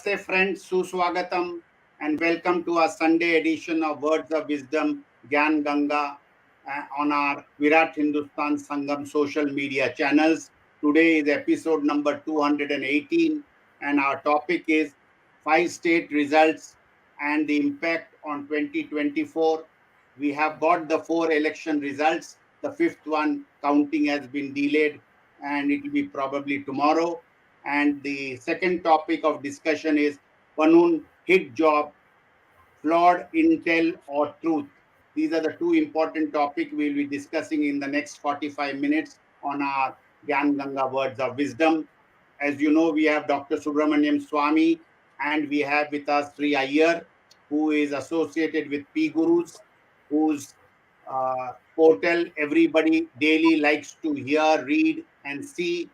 Namaste friends, Suswagatam and welcome to our Sunday edition of Words of Wisdom, Gyan Ganga on our Virat Hindustan Sangam social media channels. Today is episode number 218 and our topic is 5 state results and the impact on 2024. We have got the 4 election results. The fifth one counting has been delayed and it will be probably tomorrow. And the second topic of discussion is Pannun hit job, flawed intel or truth. These are the two important topics we'll be discussing in the next 45 minutes on our Gyan Ganga Words of Wisdom. As you know, we have Dr. Subramanian Swamy and we have with us Sree Iyer, who is associated with P Gurus, whose portal everybody daily likes to hear, read, and see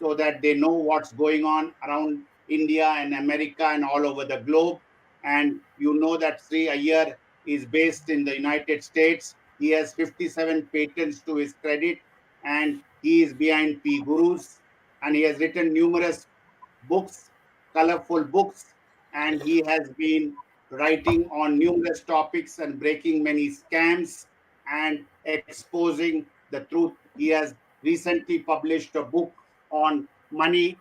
so that they know what's going on around India and America and all over the globe. And you know that Sree Iyer is based in the United States. He has 57 patents to his credit and he is behind P Gurus and he has written numerous books, colorful books, and he has been writing on numerous topics and breaking many scams and exposing the truth. He has recently published a book on money.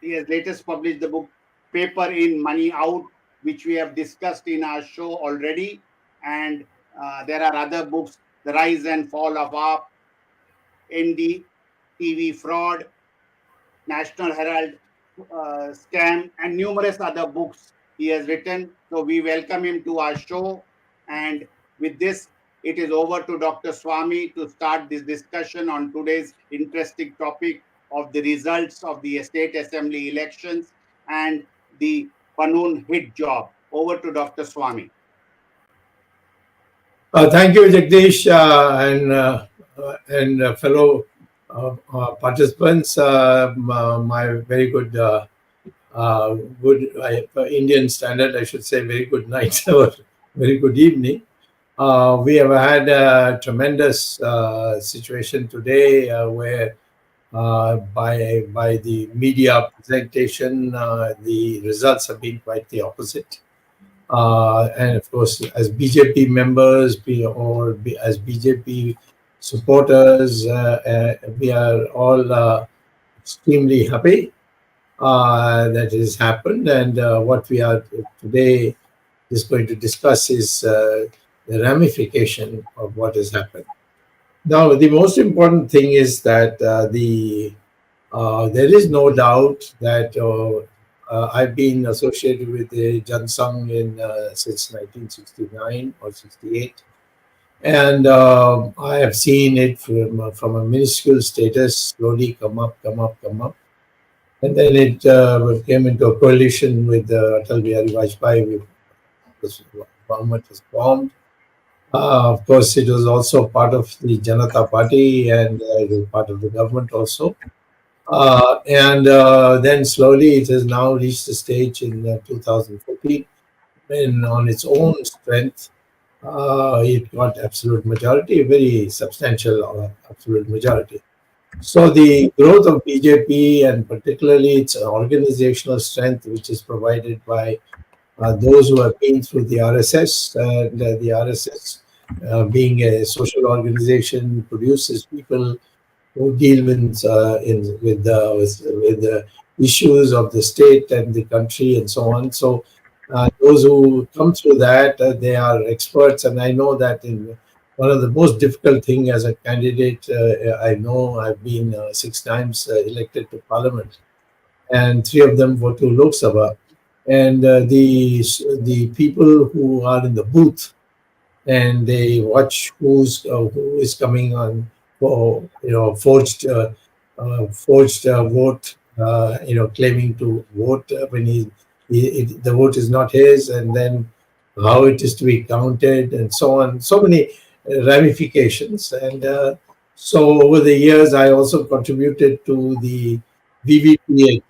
He has latest published the book Paper In, Money Out, which we have discussed in our show already. And there are other books, The Rise and Fall of AAP, ND, Fraud, National Herald scam, and numerous other books he has written. So we welcome him to our show. And with this, it is over to Dr. Swamy to start this discussion on today's interesting topic of the results of the state assembly elections and the Pannun hit job. Over to Dr. Swamy. Thank you, Jagdish, and fellow participants. My very good, Indian standard, I should say, very good night or very good evening. We have had a tremendous situation today where by the media presentation, the results have been quite the opposite. And of course, as BJP members as BJP supporters, we are all extremely happy that has happened. And what we are today is going to discuss is the ramification of what has happened. Now, the most important thing is that there is no doubt that I've been associated with the Jansang since 1969 or 68. And I have seen it from a minuscule status slowly come up. And then it came into a coalition with Atal Bihari Vajpayee. The government was formed. Of course, it was also part of the Janata Party and it was part of the government also. And then slowly it has now reached the stage in 2014 when on its own strength it got absolute majority, a very substantial absolute majority. So the growth of BJP and particularly its organizational strength, which is provided by those who have been through the RSS, and the RSS being a social organization produces people who deal with the issues of the state and the country and so on. So those who come through that, they are experts. And I know that in one of the most difficult thing as a candidate, I know I've been 6 times elected to Parliament, and 3 of them were to Lok Sabha. And the people who are in the booth and they watch who is coming on for forged vote, claiming to vote when the vote is not his, and then how it is to be counted and so on. So many ramifications. And so over the years, I also contributed to the VVPAT.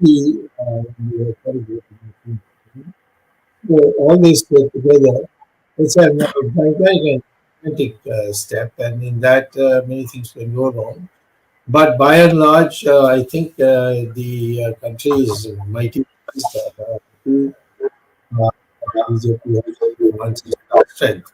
So all this together, it's a gigantic step, and in that many things can go wrong. But by and large, I think the country is mighty who BJP has once its strength.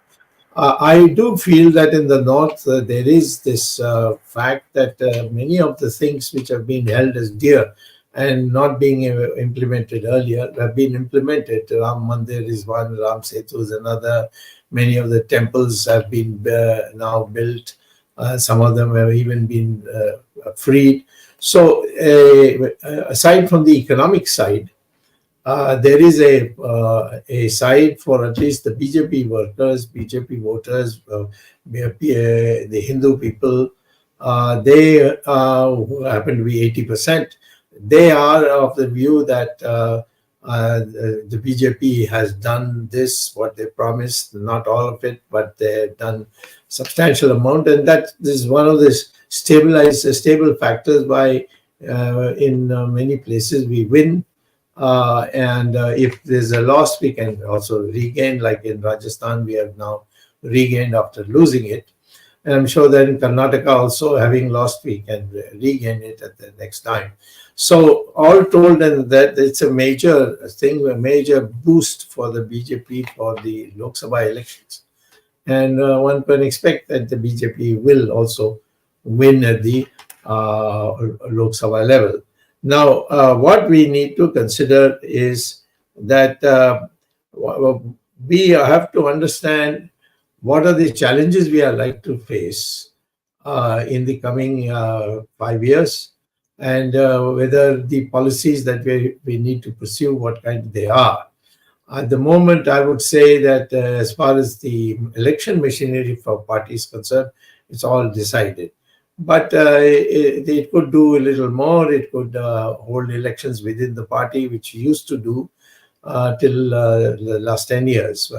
I do feel that in the north there is this fact that many of the things which have been held as dear and not being implemented earlier have been implemented. Ram Mandir is one, Ram Setu is another. Many of the temples have been now built. Some of them have even been freed. So, aside from the economic side, there is a side for at least the BJP workers, BJP voters, the Hindu people. They who happen to be 80%. They are of the view that the BJP has done this what they promised, not all of it, but they have done substantial amount, and that is one of the stable factors why in many places we win. And if there's a loss, we can also regain. Like in Rajasthan, we have now regained after losing it. And I'm sure that in Karnataka also, having lost, we can regain it at the next time. So all told, and that it's a major thing, a major boost for the BJP for the Lok Sabha elections. And one can expect that the BJP will also win at the Lok Sabha level. Now, what we need to consider is that we have to understand what are the challenges we are like to face in the coming 5 years, and whether the policies that we need to pursue, what kind they are. At the moment, I would say that as far as the election machinery for parties concerned, it's all decided. But it could do a little more. It could hold elections within the party, which used to do till the last 10 years.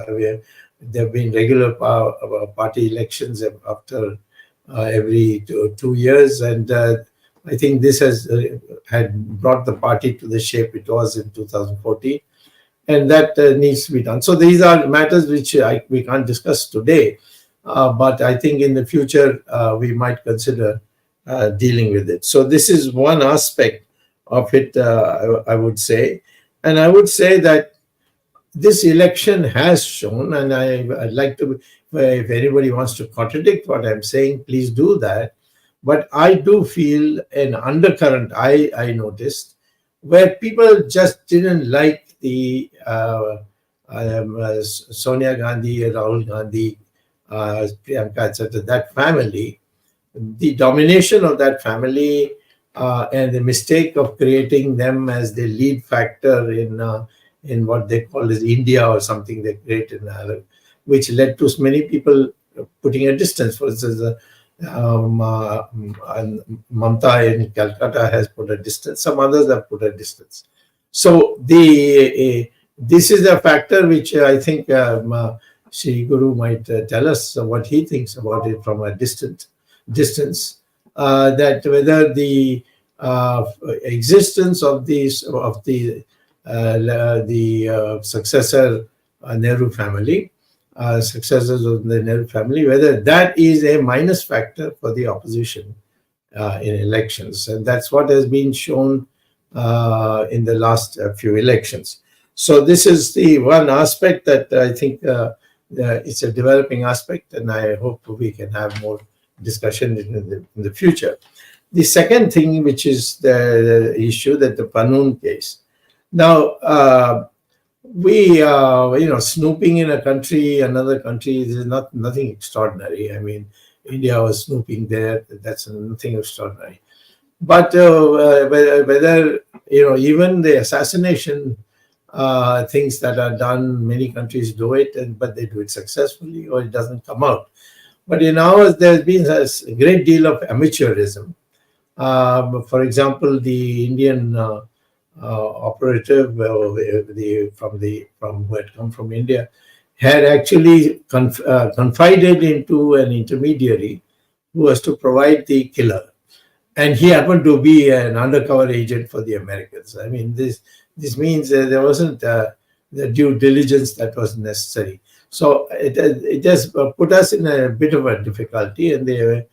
There have been regular party elections after every 2 years. And I think this has had brought the party to the shape it was in 2014. And that needs to be done. So these are matters which we can't discuss today. But I think in the future, we might consider dealing with it. So this is one aspect of it, I would say. And I would say that this election has shown, and I'd like to, if anybody wants to contradict what I'm saying, please do that. But I do feel an undercurrent I noticed where people just didn't like the Sonia Gandhi, Rahul Gandhi, Priyanka, etc., that family, the domination of that family and the mistake of creating them as the lead factor in what they call as India or something they created in Arab, which led to many people putting a distance. For instance, Mamta in Calcutta has put a distance. Some others have put a distance. So this is a factor which I think Sri Guru might tell us what he thinks about it from a distance. That whether the existence of the successor Nehru family, successors of the Nehru family, whether that is a minus factor for the opposition in elections, and that's what has been shown in the last few elections. So this is the one aspect that I think it's a developing aspect, and I hope we can have more discussion in the future. The second thing, which is the issue that the Pannun case. Now, we snooping in another country, is nothing extraordinary. I mean, India was snooping there. That's nothing extraordinary. But whether even the assassination things that are done, many countries do it, but they do it successfully, or it doesn't come out. But in ours, there's been a great deal of amateurism. For example, the Indian operative from who had come from India had actually confided into an intermediary who was to provide the killer, and he happened to be an undercover agent for the Americans. I mean, this means there wasn't the due diligence that was necessary. So it has put us in a bit of a difficulty, and the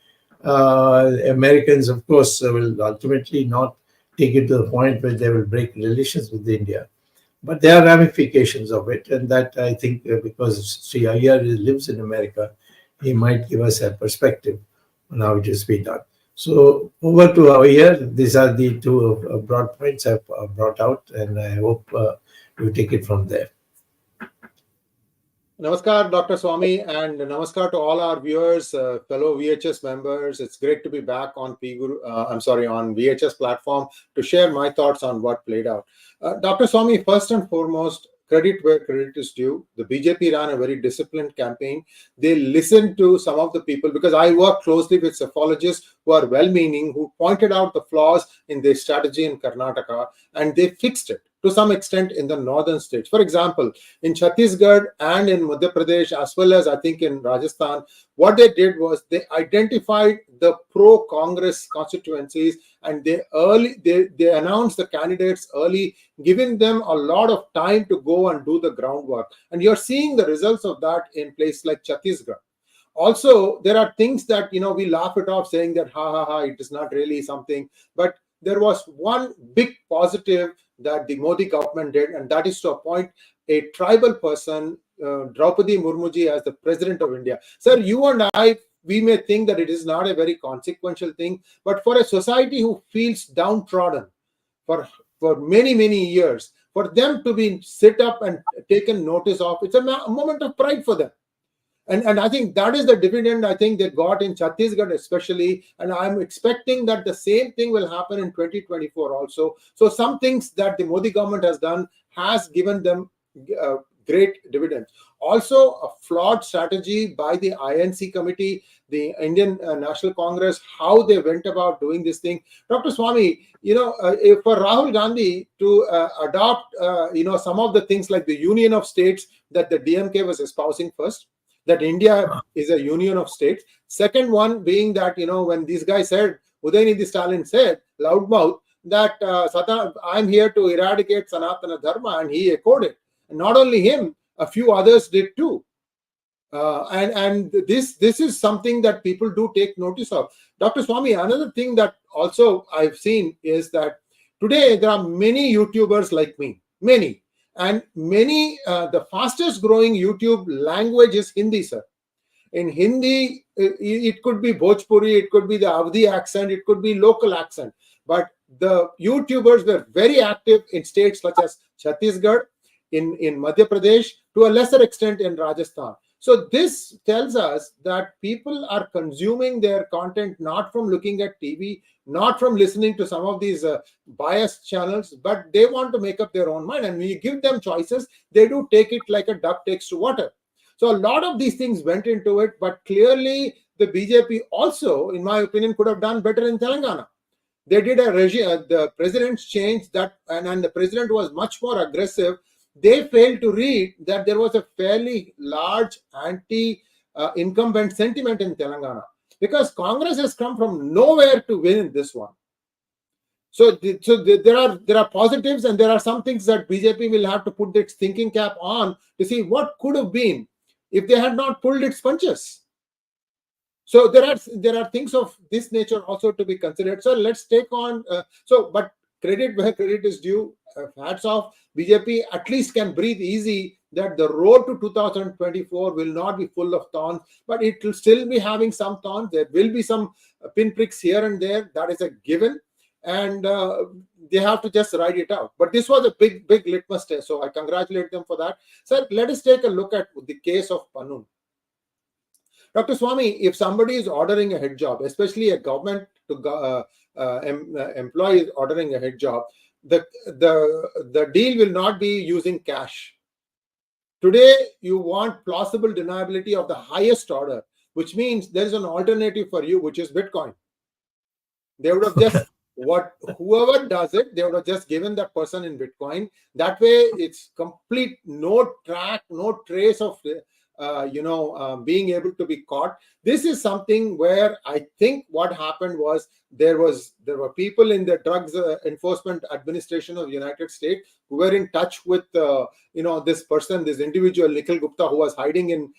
Americans, of course, will ultimately not take it to the point where they will break relations with India. But there are ramifications of it, and that I think because Sri Iyer lives in America, he might give us a perspective on how it has been done. So over to Iyer. These are the two broad points I've brought out, and I hope you take it from there. Namaskar, Dr. Swamy, and namaskar to all our viewers, fellow VHS members. It's great to be back on on VHS platform to share my thoughts on what played out. Dr. Swamy, first and foremost, credit where credit is due. The BJP ran a very disciplined campaign. They listened to some of the people, because I work closely with psephologists who are well-meaning, who pointed out the flaws in their strategy in Karnataka, and they fixed it to some extent in the northern states. For example, in Chhattisgarh and in Madhya Pradesh, as well as I think in Rajasthan, what they did was they identified the pro-Congress constituencies, and they announced the candidates early, giving them a lot of time to go and do the groundwork. And you're seeing the results of that in places like Chhattisgarh. Also, there are things that we laugh it off, saying that ha ha ha, it is not really something. But there was one big positive that the Modi government did, and that is to appoint a tribal person, Draupadi Murmuji, as the president of India. Sir, you and I, we may think that it is not a very consequential thing, but for a society who feels downtrodden for many, many years, for them to be sit up and taken notice of, it's a moment of pride for them. And I think that is the dividend I think they got in Chhattisgarh especially. And I'm expecting that the same thing will happen in 2024 also. So some things that the Modi government has done has given them great dividends. Also, a flawed strategy by the INC committee, the Indian National Congress, how they went about doing this thing. Dr. Swamy, for Rahul Gandhi to adopt, some of the things like the union of states that the DMK was espousing first, that India is a union of states. Second one being that, when these guys said, Udayanidhi Stalin said, loudmouth, that I'm here to eradicate Sanatana Dharma, and he echoed it. And not only him, a few others did too. And this is something that people do take notice of. Dr. Swamy, another thing that also I've seen is that today there are many YouTubers like me, many. And the fastest growing YouTube language is Hindi, sir. In Hindi, it could be Bhojpuri, it could be the Avdi accent, it could be local accent. But the YouTubers were very active in states such as Chhattisgarh, in Madhya Pradesh, to a lesser extent in Rajasthan. So this tells us that people are consuming their content not from looking at TV, not from listening to some of these biased channels, but they want to make up their own mind. And when you give them choices, they do take it like a duck takes to water. So a lot of these things went into it, but clearly the BJP also, in my opinion, could have done better in Telangana. They did a regime, the president's change that, and the president was much more aggressive. They failed to read that there was a fairly large anti-incumbent sentiment in Telangana, because Congress has come from nowhere to win this one. So there are positives, and there are some things that BJP will have to put its thinking cap on to see what could have been if they had not pulled its punches. So there are things of this nature also to be considered. So let's take on. But credit where credit is due. Hats off. BJP at least can breathe easy that the road to 2024 will not be full of thorns, but it will still be having some thorns. There will be some pinpricks here and there. That is a given. And they have to just ride it out. But this was a big litmus test. So I congratulate them for that. Sir, let us take a look at the case of Pannun. Dr. Swamy, if somebody is ordering a head job, especially a government employee is ordering a head job, the deal will not be using cash. Today, you want plausible deniability of the highest order, which means there is an alternative for you, which is Bitcoin. They would have just whoever does it, they would have just given that person in Bitcoin. That way, it's complete, no track, no trace of being able to be caught. This is something where I think what happened was there were people in the Drugs Enforcement Administration of the United States who were in touch with this individual Nikhil Gupta, who was hiding in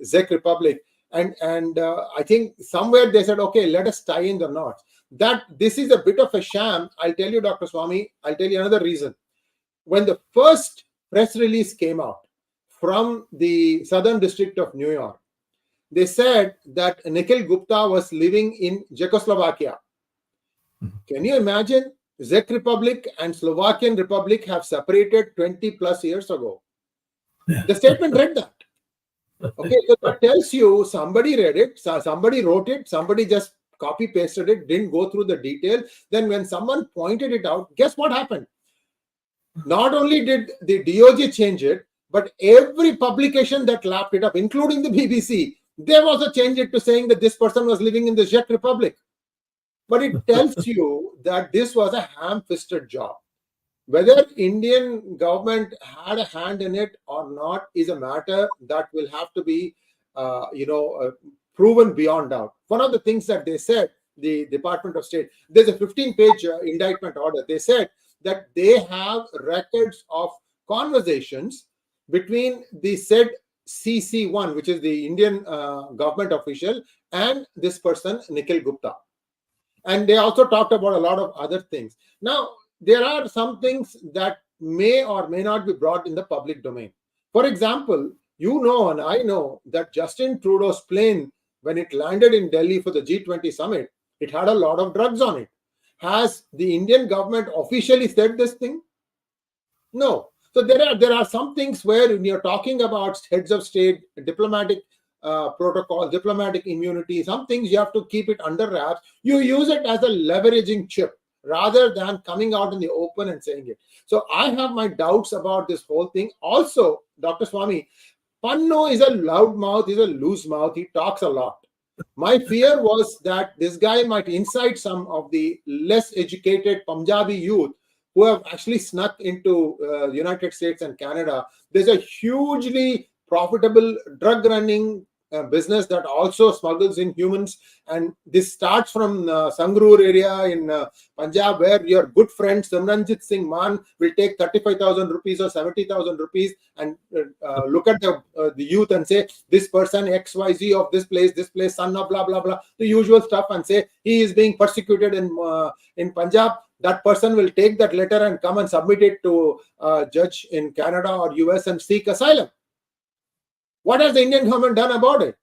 Czech Republic, and I think somewhere they said, okay, let us tie in the knots. That this is a bit of a sham. I'll tell you, Dr. Swamy, I'll tell you another reason. when the first press release came out from the Southern District of New York, they said that Nikhil Gupta was living in Czechoslovakia. Can you imagine? Czech Republic and Slovakian Republic have separated 20 plus years ago. The statement read that. Okay, so that tells you somebody read it, somebody wrote it, somebody just copy pasted it, didn't go through the detail. Then when someone pointed it out, guess what happened? Not only did the DOJ change it, but every publication that lapped it up, including the BBC, there was a change it to saying that this person was living in the Czech Republic. But it tells you that this was a ham-fisted job. Whether Indian government had a hand in it or not is a matter that will have to be, proven beyond doubt. One of the things that they said, the Department of State, there's a 15-page indictment order. They said that they have records of conversations between the said CC1, which is the Indian government official, and this person, Nikhil Gupta. And they also talked about a lot of other things. Now, there are some things that may or may not be brought in the public domain. For example, you know and I know that Justin Trudeau's plane, when it landed in Delhi for the G20 summit, it had a lot of drugs on it. Has the Indian government officially said this thing? No. So there are some things where when you're talking about heads of state, diplomatic protocol, diplomatic immunity, some things you have to keep it under wraps. You use it as a leveraging chip rather than coming out in the open and saying it. So I have my doubts about this whole thing. Also, Dr. Swamy, Pannun is a loud mouth, he's a loose mouth, he talks a lot. My fear was that this guy might incite some of the less educated Punjabi youth who have actually snuck into the United States and Canada. There's a hugely profitable drug running business that also smuggles in humans, and this starts from Sangrur area in Punjab, where your good friend Simranjit Singh Mann will take 35,000 rupees or 70,000 rupees and look at the youth and say, this person XYZ of this place, son of blah blah blah, the usual stuff, and say he is being persecuted in Punjab. That person will take that letter and come and submit it to a judge in Canada or US and seek asylum. What has the Indian government done about it?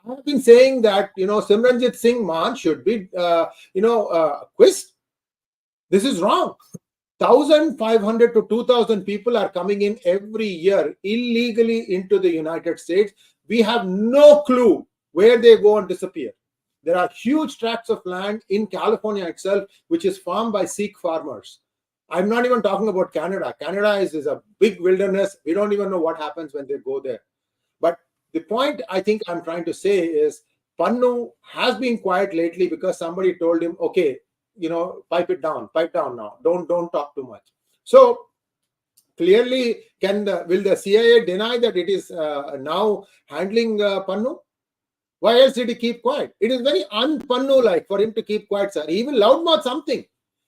I have been saying that, Simranjit Singh Mann should be, quizzed. This is wrong. 1,500 to 2,000 people are coming in every year illegally into the United States. We have no clue where they go and disappear. There are huge tracts of land in California itself, which is farmed by Sikh farmers. I'm not even talking about Canada. Canada is a big wilderness. We don't even know what happens when they go there. But the point I think I'm trying to say is Pannun has been quiet lately because somebody told him, okay, pipe down now. Don't talk too much. So clearly, will the CIA deny that it is now handling Pannun? Why else did he keep quiet? It is very un-Pannu-like for him to keep quiet, sir. He will loudmouth something.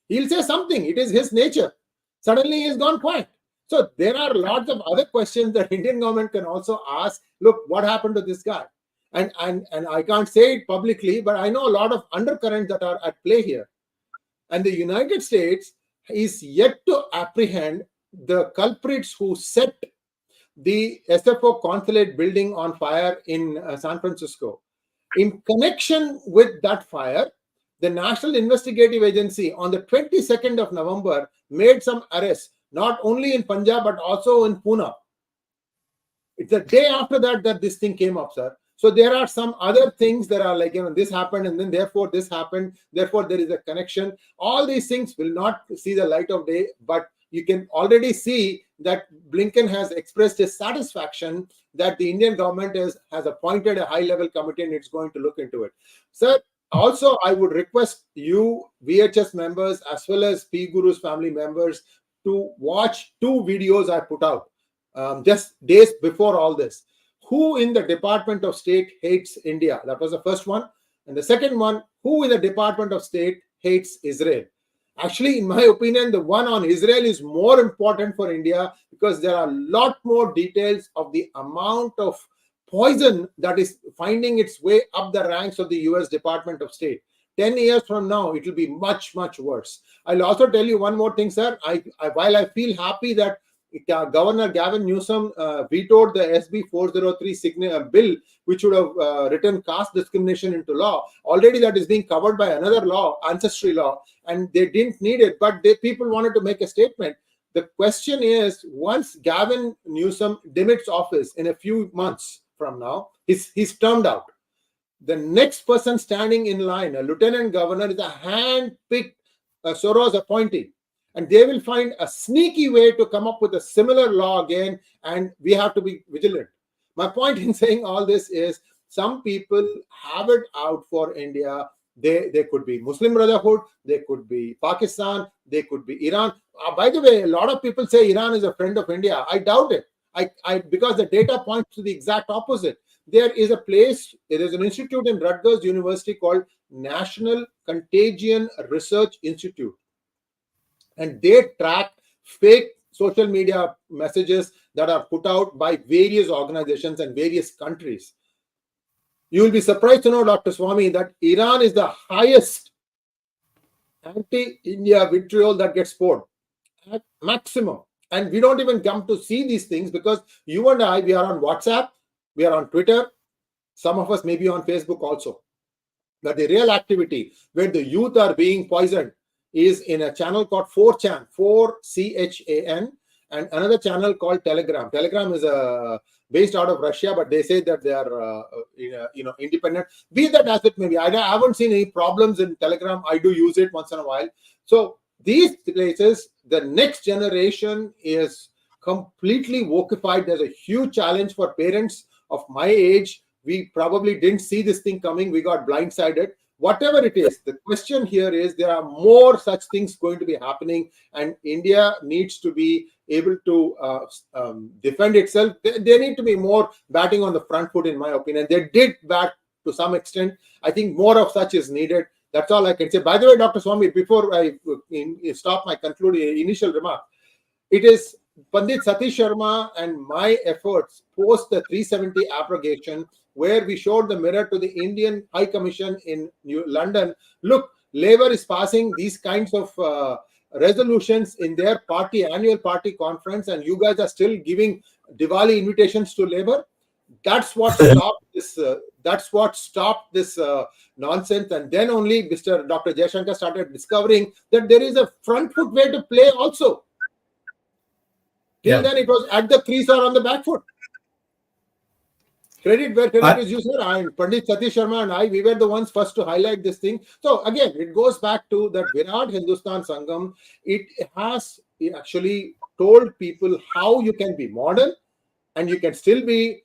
He'll say something. It is his nature. Suddenly he's gone quiet. So there are lots of other questions that Indian government can also ask. Look, what happened to this guy? And I can't say it publicly, but I know a lot of undercurrents that are at play here. And the United States is yet to apprehend the culprits who set the SFO consulate building on fire in San Francisco. In connection with that fire, the National Investigative Agency on the 22nd of November made some arrests, not only in Punjab, but also in Pune. It's the day after that this thing came up, sir. So there are some other things that are like, this happened and then therefore this happened. Therefore, there is a connection. All these things will not see the light of day, but you can already see that Blinken has expressed his satisfaction that the Indian government has appointed a high-level committee and it's going to look into it. Sir, also, I would request you, VHS members, as well as P Guru's family members, to watch two videos I put out just days before all this. Who in the Department of State hates India? That was the first one. And the second one, who in the Department of State hates Israel? Actually, in my opinion, the one on Israel is more important for India because there are a lot more details of the amount of poison that is finding its way up the ranks of the US Department of State. 10 years from now, it will be much, much worse. I'll also tell you one more thing, sir. While I feel happy that Governor Gavin Newsom vetoed the SB 403 bill, which would have written caste discrimination into law. Already that is being covered by another law, ancestry law, and they didn't need it, but people wanted to make a statement. The question is, once Gavin Newsom demits office in a few months from now, he's termed out. The next person standing in line, a lieutenant governor, is a hand-picked Soros appointee. And they will find a sneaky way to come up with a similar law again, and we have to be vigilant. My point in saying all this is, some people have it out for India. They could be Muslim Brotherhood, they could be Pakistan, they could be Iran. By the way, a lot of people say Iran is a friend of India. I doubt it. Because the data points to the exact opposite. There is an institute in Rutgers University called National Contagion Research Institute. And they track fake social media messages that are put out by various organizations and various countries. You will be surprised to know, Dr. Swamy, that Iran is the highest anti-India vitriol that gets poured at maximum. And we don't even come to see these things because you and I, we are on WhatsApp, we are on Twitter, some of us may be on Facebook also. But the real activity where the youth are being poisoned is in a channel called 4chan, 4CHAN, and another channel called Telegram. Telegram is based out of Russia, but they say that they are independent. Be that as it may be, I haven't seen any problems in Telegram. I do use it once in a while. So these places, the next generation is completely wokeified. There's a huge challenge for parents of my age. We probably didn't see this thing coming. We got blindsided. Whatever it is, the question here is, there are more such things going to be happening, and India needs to be able to defend itself. They need to be more batting on the front foot, in my opinion. They did bat to some extent. I think more of such is needed. That's all I can say. By the way, Dr. Swamy, before I stop my initial remark, it is Pandit Satish Sharma and my efforts post the 370 abrogation, where we showed the mirror to the Indian High Commission in London. Look, Labour is passing these kinds of resolutions in their annual party conference, and you guys are still giving Diwali invitations to Labour. That's what stopped this. That's what stopped this nonsense. And then only Dr. Jaishankar started discovering that there is a front foot way to play also. Till then, it was at the crease or on the back foot. Credit where credit is due, sir. And Pandit Satish Sharma and I, we were the ones first to highlight this thing. So again, it goes back to that Virat Hindustan Sangam. It has actually told people how you can be modern and you can still be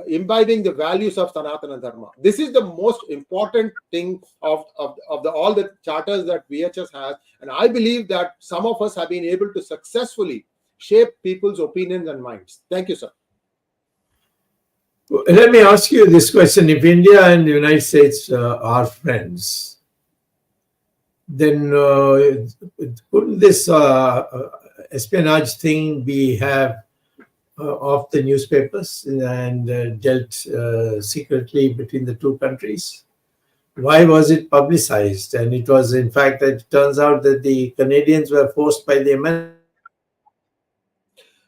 imbibing the values of Sanatana Dharma. This is the most important thing of all the charters that VHS has. And I believe that some of us have been able to successfully shape people's opinions and minds. Thank you, sir. Let me ask you this question. If India and the United States are friends, then couldn't this espionage thing have off the newspapers and dealt secretly between the two countries? Why was it publicized? And it was, in fact, it turns out that the Canadians were forced by the Americans.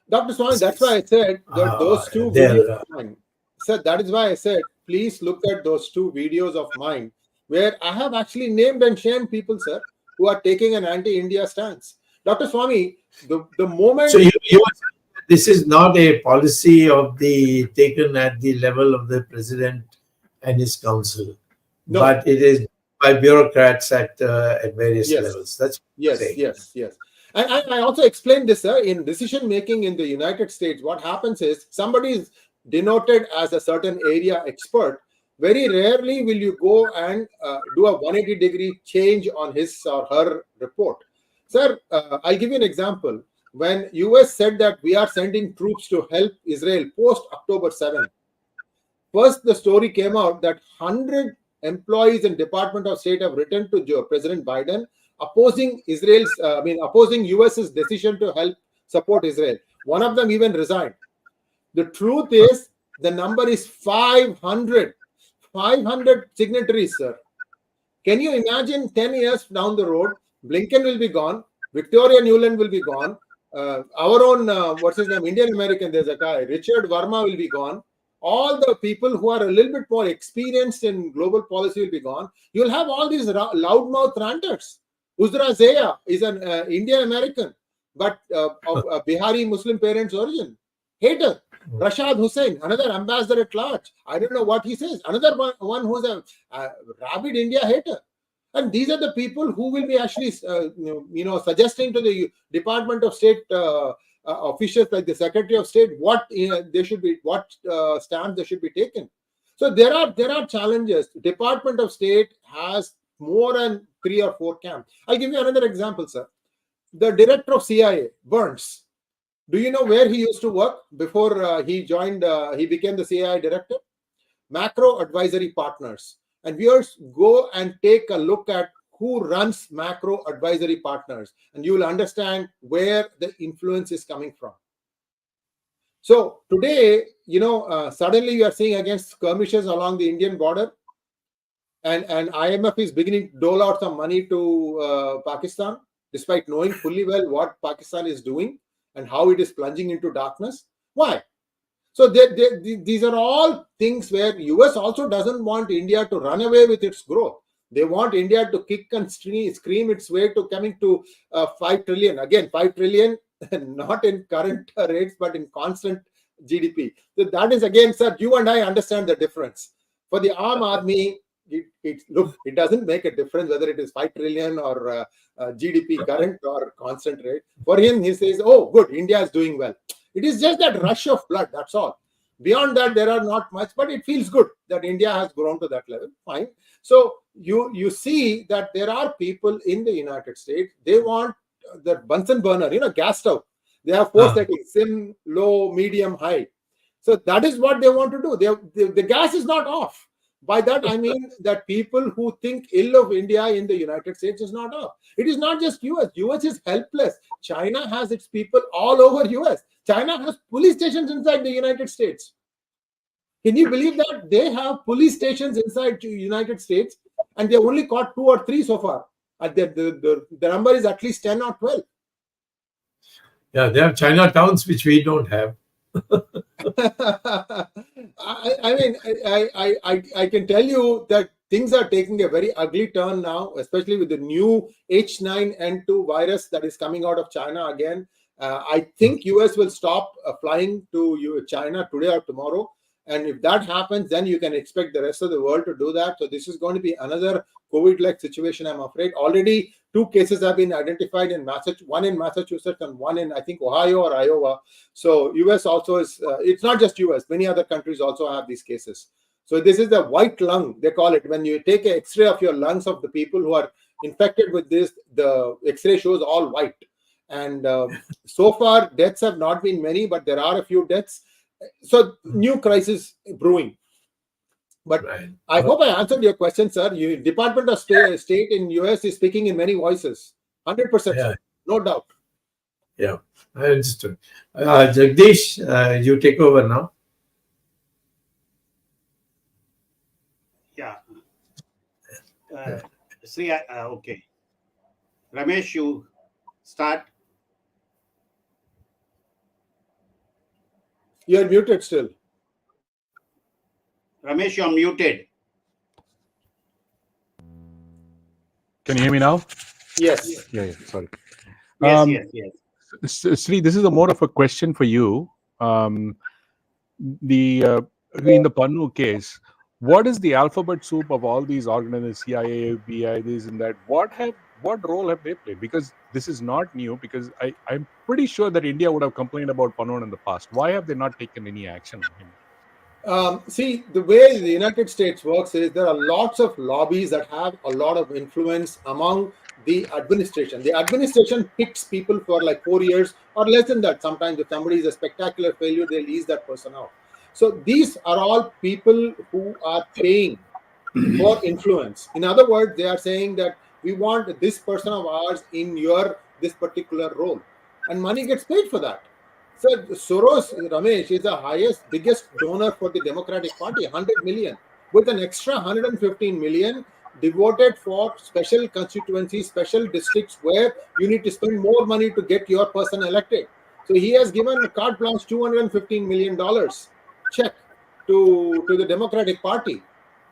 Dr. Swamy, that's why I said that those two videos of mine. Sir, that is why I said, please look at those two videos of mine, where I have actually named and shamed people, sir, who are taking an anti-India stance. Dr. Swamy, the moment... So this is not a policy taken at the level of the president and his council, but it is by bureaucrats at various levels. That's yes. And I also explained this, sir, in decision making in the United States. What happens is, somebody is denoted as a certain area expert. Very rarely will you go and do a 180-degree change on his or her report. Sir, I'll give you an example. When US said that we are sending troops to help Israel post October 7th, first the story came out that 100 employees in Department of State have written to President Biden opposing opposing US's decision to help support Israel. One of them even resigned. The truth is, the number is 500. 500 signatories, sir. Can you imagine 10 years down the road, Blinken will be gone, Victoria Nuland will be gone, our own, what's his name, Indian American, there's a guy, Richard Verma will be gone. All the people who are a little bit more experienced in global policy will be gone. You'll have all these loudmouth ranters. Uzra Zeya is an Indian American, but of Bihari Muslim parents' origin. Hater. Rashad Hussain, another ambassador at large. I don't know what he says. Another one who's a rabid India hater. And these are the people who will be actually, suggesting to the Department of State officials, like the Secretary of State, what they should be, what stance they should be taken. So there are challenges. The Department of State has more than 3 or 4 camps. I'll give you another example, sir. The director of CIA, Burns. Do you know where he used to work before he joined? He became the CIA director. Macro Advisory Partners. And viewers, go and take a look at who runs Macro Advisory Partners, and you will understand where the influence is coming from. So today, suddenly you are seeing against skirmishes along the Indian border, and IMF is beginning to dole out some money to Pakistan, despite knowing fully well what Pakistan is doing and how it is plunging into darkness. Why? So these are all things where US also doesn't want India to run away with its growth. They want India to kick and scream its way to coming to 5 trillion. Again, 5 trillion, not in current rates, but in constant GDP. So that is, again, sir, you and I understand the difference. For the Aam Aadmi, it doesn't make a difference whether it is 5 trillion or GDP current or constant rate. For him, he says, oh, good, India is doing well. It is just that rush of blood, that's all. Beyond that, there are not much, but it feels good that India has grown to that level. Fine. So you see that there are people in the United States, they want the Bunsen burner, gas stove. They have 4 settings: sim, low, medium, high. So that is what they want to do. The gas is not off. By that, I mean that people who think ill of India in the United States is not off. It is not just US. US is helpless. China has its people all over US. China has police stations inside the United States. Can you believe that? They have police stations inside the United States, and they only caught 2 or 3 so far. The number is at least 10 or 12. Yeah, they have Chinatowns, which we don't have. I can tell you that things are taking a very ugly turn now, especially with the new H9N2 virus that is coming out of China again. I think US will stop flying to China today or tomorrow. And if that happens, then you can expect the rest of the world to do that. So this is going to be another COVID-like situation, I'm afraid. Already 2 cases have been identified in Massachusetts, one in Massachusetts and one in, I think, Ohio or Iowa. So US also is, it's not just US, many other countries also have these cases. So this is the white lung, they call it. When you take an X-ray of your lungs of the people who are infected with this, the X-ray shows all white. And so far, deaths have not been many, but there are a few deaths. So new crisis brewing. But right. I hope I answered your question, sir. Department of State in US is speaking in many voices. 100%, yeah. No doubt. Yeah, I understood. Jagdish, you take over now. Yeah. Sree, okay. Ramesh, you start. You are muted still. Ramesh, you're muted. Can you hear me now? Yes. Yeah, sorry. Yes. Sree, this is more of a question for you. In the Pannun case, what is the alphabet soup of all these organizations, CIA, FBI, this and that? What role have they played? Because this is not new, because I'm pretty sure that India would have complained about Pannun in the past. Why have they not taken any action on him? See, the way the United States works is there are lots of lobbies that have a lot of influence among the administration. The administration picks people for like 4 years or less than that. Sometimes if somebody is a spectacular failure, they'll ease that person out. So these are all people who are paying for influence. In other words, they are saying that we want this person of ours in this particular role. And money gets paid for that. So Soros, Ramesh, is the biggest donor for the Democratic Party, 100 million. With an extra 115 million, devoted for special constituencies, special districts where you need to spend more money to get your person elected. So he has given a carte blanche $215 million check to the Democratic Party.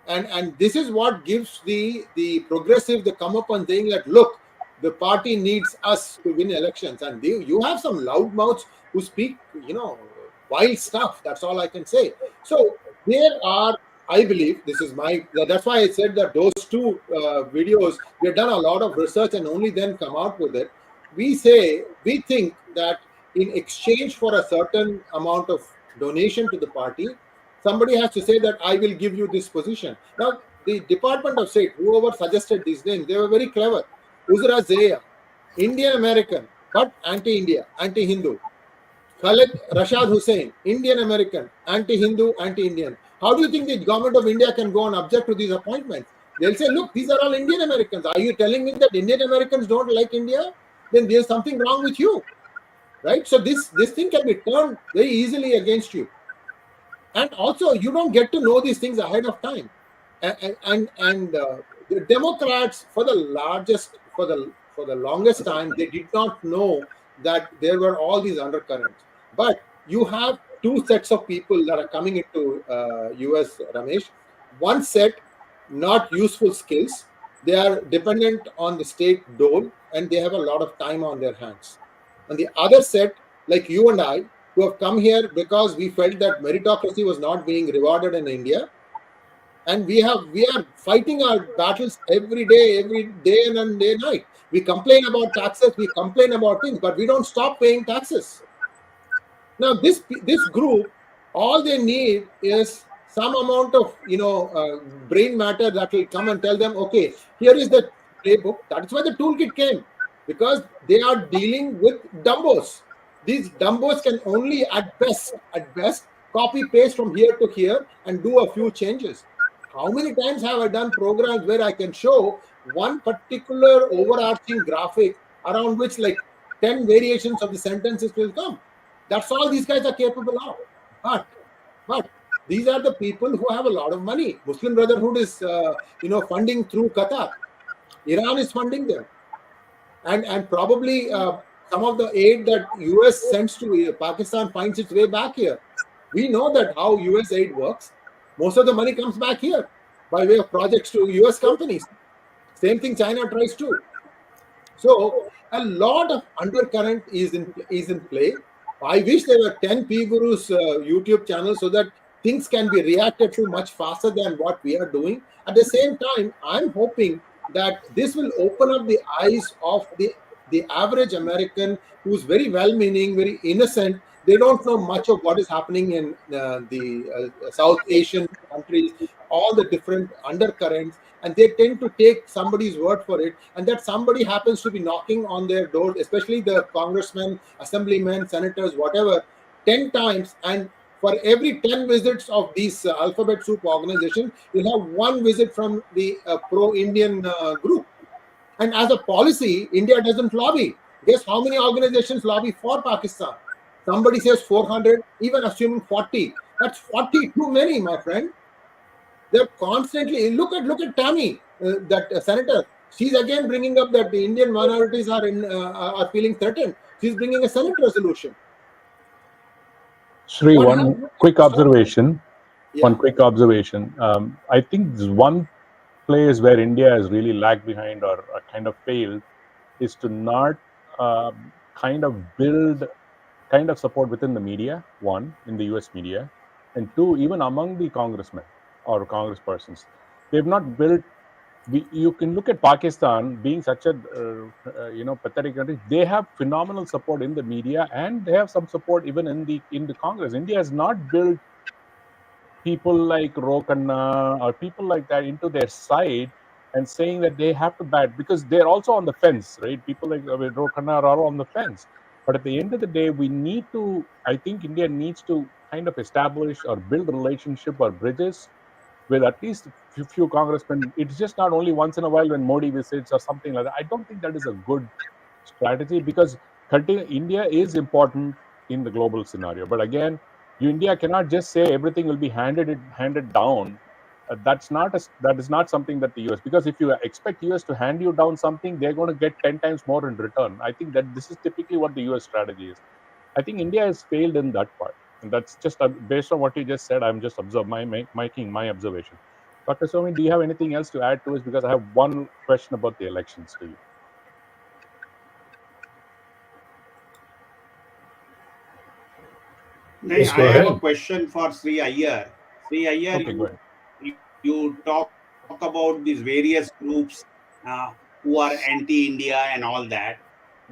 And this is what gives the progressive the come up and saying that, look, the party needs us to win elections. And you have some loudmouths who speak, wild stuff. That's all I can say. So there are, I believe, that's why I said that those two videos, we have done a lot of research and only then come out with it. We think that in exchange for a certain amount of donation to the party, somebody has to say that I will give you this position. Now, the Department of State, whoever suggested these names, they were very clever. Uzra Zeya, Indian American, but anti-India, anti-Hindu. Khalid Rashad Hussain, Indian American, anti-Hindu, anti-Indian. How do you think the government of India can go and object to these appointments? They'll say, look, these are all Indian Americans. Are you telling me that Indian Americans don't like India? Then there's something wrong with you, right? So this thing can be turned very easily against you. And also, you don't get to know these things ahead of time. And the Democrats, for the longest time, they did not know that there were all these undercurrents. But you have two sets of people that are coming into US, Ramesh. One set, not useful skills. They are dependent on the state dole, and they have a lot of time on their hands. And the other set, like you and I, who have come here because we felt that meritocracy was not being rewarded in India. And we are fighting our battles every day and day night. We complain about taxes, we complain about things, but we don't stop paying taxes. Now, this group, all they need is some amount of brain matter that will come and tell them, okay, here is the playbook. That's why the toolkit came, because they are dealing with dumbos. These dumbos can only at best copy paste from here to here and do a few changes. How many times have I done programs where I can show one particular overarching graphic around which like 10 variations of the sentences will come? That's all these guys are capable of. But these are the people who have a lot of money. Muslim Brotherhood is funding through Qatar. Iran is funding them. And probably some of the aid that US sends to Pakistan finds its way back here. We know that how US aid works. Most of the money comes back here by way of projects to US companies. Same thing China tries to. So a lot of undercurrent is in play. I wish there were 10 P Gurus YouTube channels so that things can be reacted to much faster than what we are doing. At the same time, I'm hoping that this will open up the eyes of the average American who's very well-meaning, very innocent. They don't know much of what is happening in the South Asian countries, all the different undercurrents, and they tend to take somebody's word for it. And that somebody happens to be knocking on their door, especially the congressmen, assemblymen, senators, whatever, 10 times. And for every 10 visits of these alphabet soup organizations, you'll have one visit from the pro-Indian group. And as a policy, India doesn't lobby. Guess how many organizations lobby for Pakistan? Somebody says 400, even assuming 40. That's 40 too many, my friend. They're constantly, look at Tammy, that senator. She's again bringing up that the Indian minorities are feeling threatened. She's bringing a Senate resolution. Sree, one quick observation. I think there's one place where India has really lagged behind or kind of failed is to not kind of build kind of support within the media, one, in the US media, and two, even among the congressmen or congresspersons. They've not built. You can look at Pakistan being such a pathetic country. They have phenomenal support in the media, and they have some support even in the Congress. India has not built people like Rokanna or people like that into their side and saying that they have to bat, because they're also on the fence, right? People like Rokanna are on the fence. But at the end of the day, I think India needs to kind of establish or build a relationship or bridges with at least a few congressmen. It's just not only once in a while when Modi visits or something like that. I don't think that is a good strategy, because India is important in the global scenario. But again, India cannot just say everything will be handed down that is not something that the US, because if you expect US to hand you down something, they're going to get 10 times more in return. I think that this is typically what the US strategy is. I think India has failed in that part, and that's just based on what you just said. I'm just making my observation. Dr. Swamy, do you have anything else to add to it? Because I have one question about the elections to you. Yes, I go have a ahead. question for Sree Iyer. Sree Iyer, Okay, go ahead. you talk about these various groups who are anti-India and all that,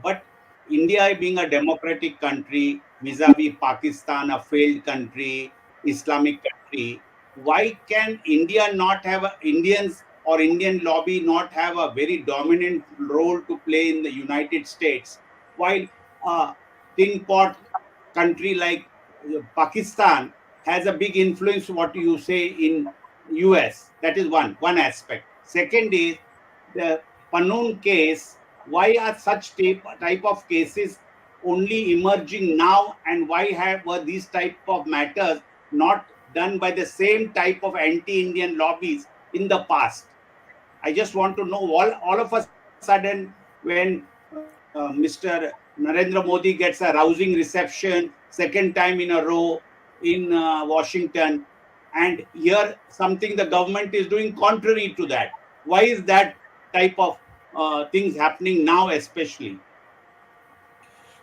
but India being a democratic country vis-a-vis Pakistan, a failed country, Islamic country, why can India not have Indians or Indian lobby not have a very dominant role to play in the United States, while a tin pot country like Pakistan has a big influence what you say in US. That is one aspect. Second is the Pannun case. Why are such type of cases only emerging now, and why were these type of matters not done by the same type of anti-Indian lobbies in the past? I just want to know, all of a sudden, when Mr. Narendra Modi gets a rousing reception, second time in a row in Washington, and here something the government is doing contrary to that. Why is that type of things happening now, especially?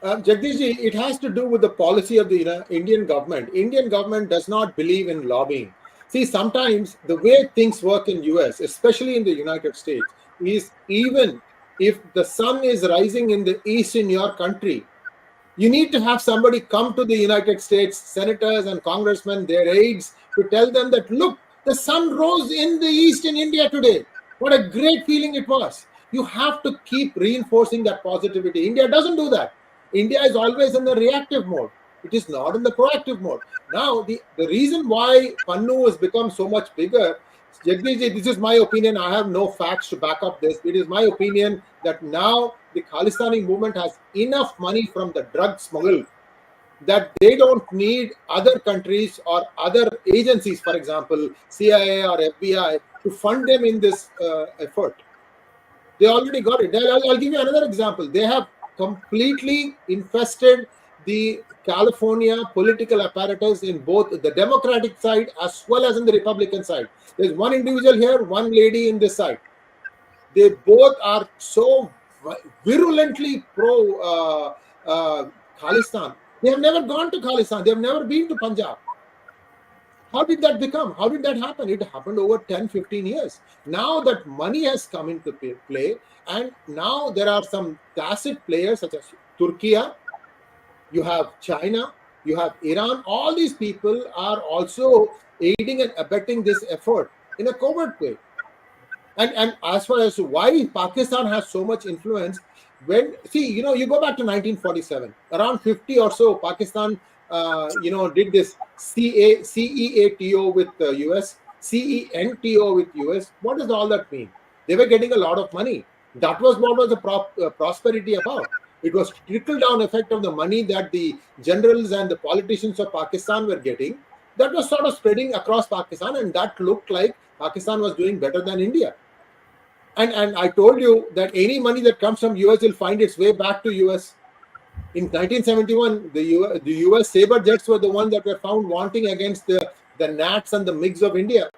Jagdishji, it has to do with the policy of the Indian government. Indian government does not believe in lobbying. See, sometimes the way things work in US, especially in the United States, is even if the sun is rising in the east in your country, you need to have somebody come to the United States, senators and congressmen, their aides, to tell them that, look, the sun rose in the east in India today. What a great feeling it was. You have to keep reinforcing that positivity. India doesn't do that. India is always in the reactive mode. It is not in the proactive mode. Now, the reason why Pannu has become so much bigger, Jagdishji, this is my opinion. I have no facts to back up this. It is my opinion that now the Khalistani movement has enough money from the drug smuggle that they don't need other countries or other agencies, for example, CIA or FBI, to fund them in this effort. They already got it. I'll give you another example. They have completely infested the California political apparatus in both the Democratic side as well as in the Republican side. There's one individual here, one lady in this side. They both are so virulently pro Khalistan. They have never gone to Khalistan. They have never been to Punjab. How did that become? How did that happen? It happened over 10, 15 years. Now that money has come into play, and now there are some tacit players such as Turkey, you have China, you have Iran. All these people are also aiding and abetting this effort in a covert way. And as far as why Pakistan has so much influence, you go back to 1947, around 50 or so, Pakistan, did this CEATO with the US, CENTO with US. What does all that mean? They were getting a lot of money. That was what was the prosperity about. It was trickle down effect of the money that the generals and the politicians of Pakistan were getting. That was sort of spreading across Pakistan, and that looked like Pakistan was doing better than India. And I told you that any money that comes from US will find its way back to US. In 1971, the US Sabre jets were the ones that were found wanting against the Nats and the MiGs of India.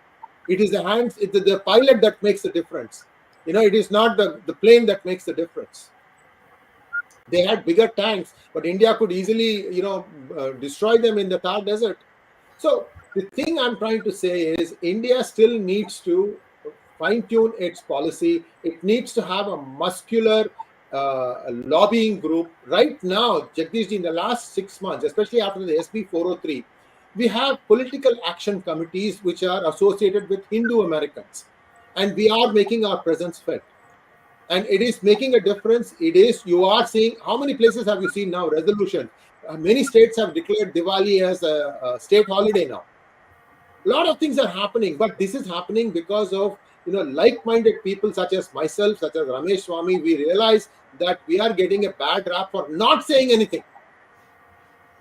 It is the pilot that makes the difference. It is not the plane that makes the difference. They had bigger tanks, but India could easily, destroy them in the Thar Desert. So the thing I'm trying to say is India still needs to fine-tune its policy. It needs to have a muscular lobbying group. Right now, Jagdishji, in the last 6 months, especially after the SB 403, we have political action committees which are associated with Hindu Americans. And we are making our presence felt. And it is making a difference. You are seeing, how many places have you seen now, resolution? Many states have declared Diwali as a state holiday now. A lot of things are happening, but this is happening because of like-minded people such as myself, such as Ramesh Swamy. We realize that we are getting a bad rap for not saying anything.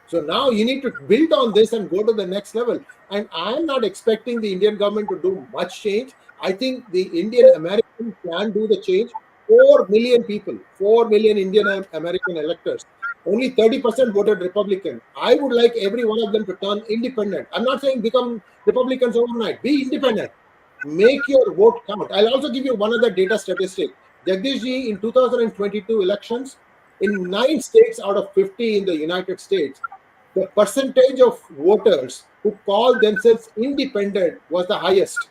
So now you need to build on this and go to the next level. And I am not expecting the Indian government to do much change. I think the Indian Americans can do the change. 4 million people, 4 million Indian American electors. Only 30% voted Republican. I would like every one of them to turn independent. I'm not saying become Republicans overnight. Be independent. Make your vote count. I'll also give you one other data statistic. Jagdishji, in 2022 elections, in 9 states out of 50 in the United States, the percentage of voters who call themselves independent was the highest.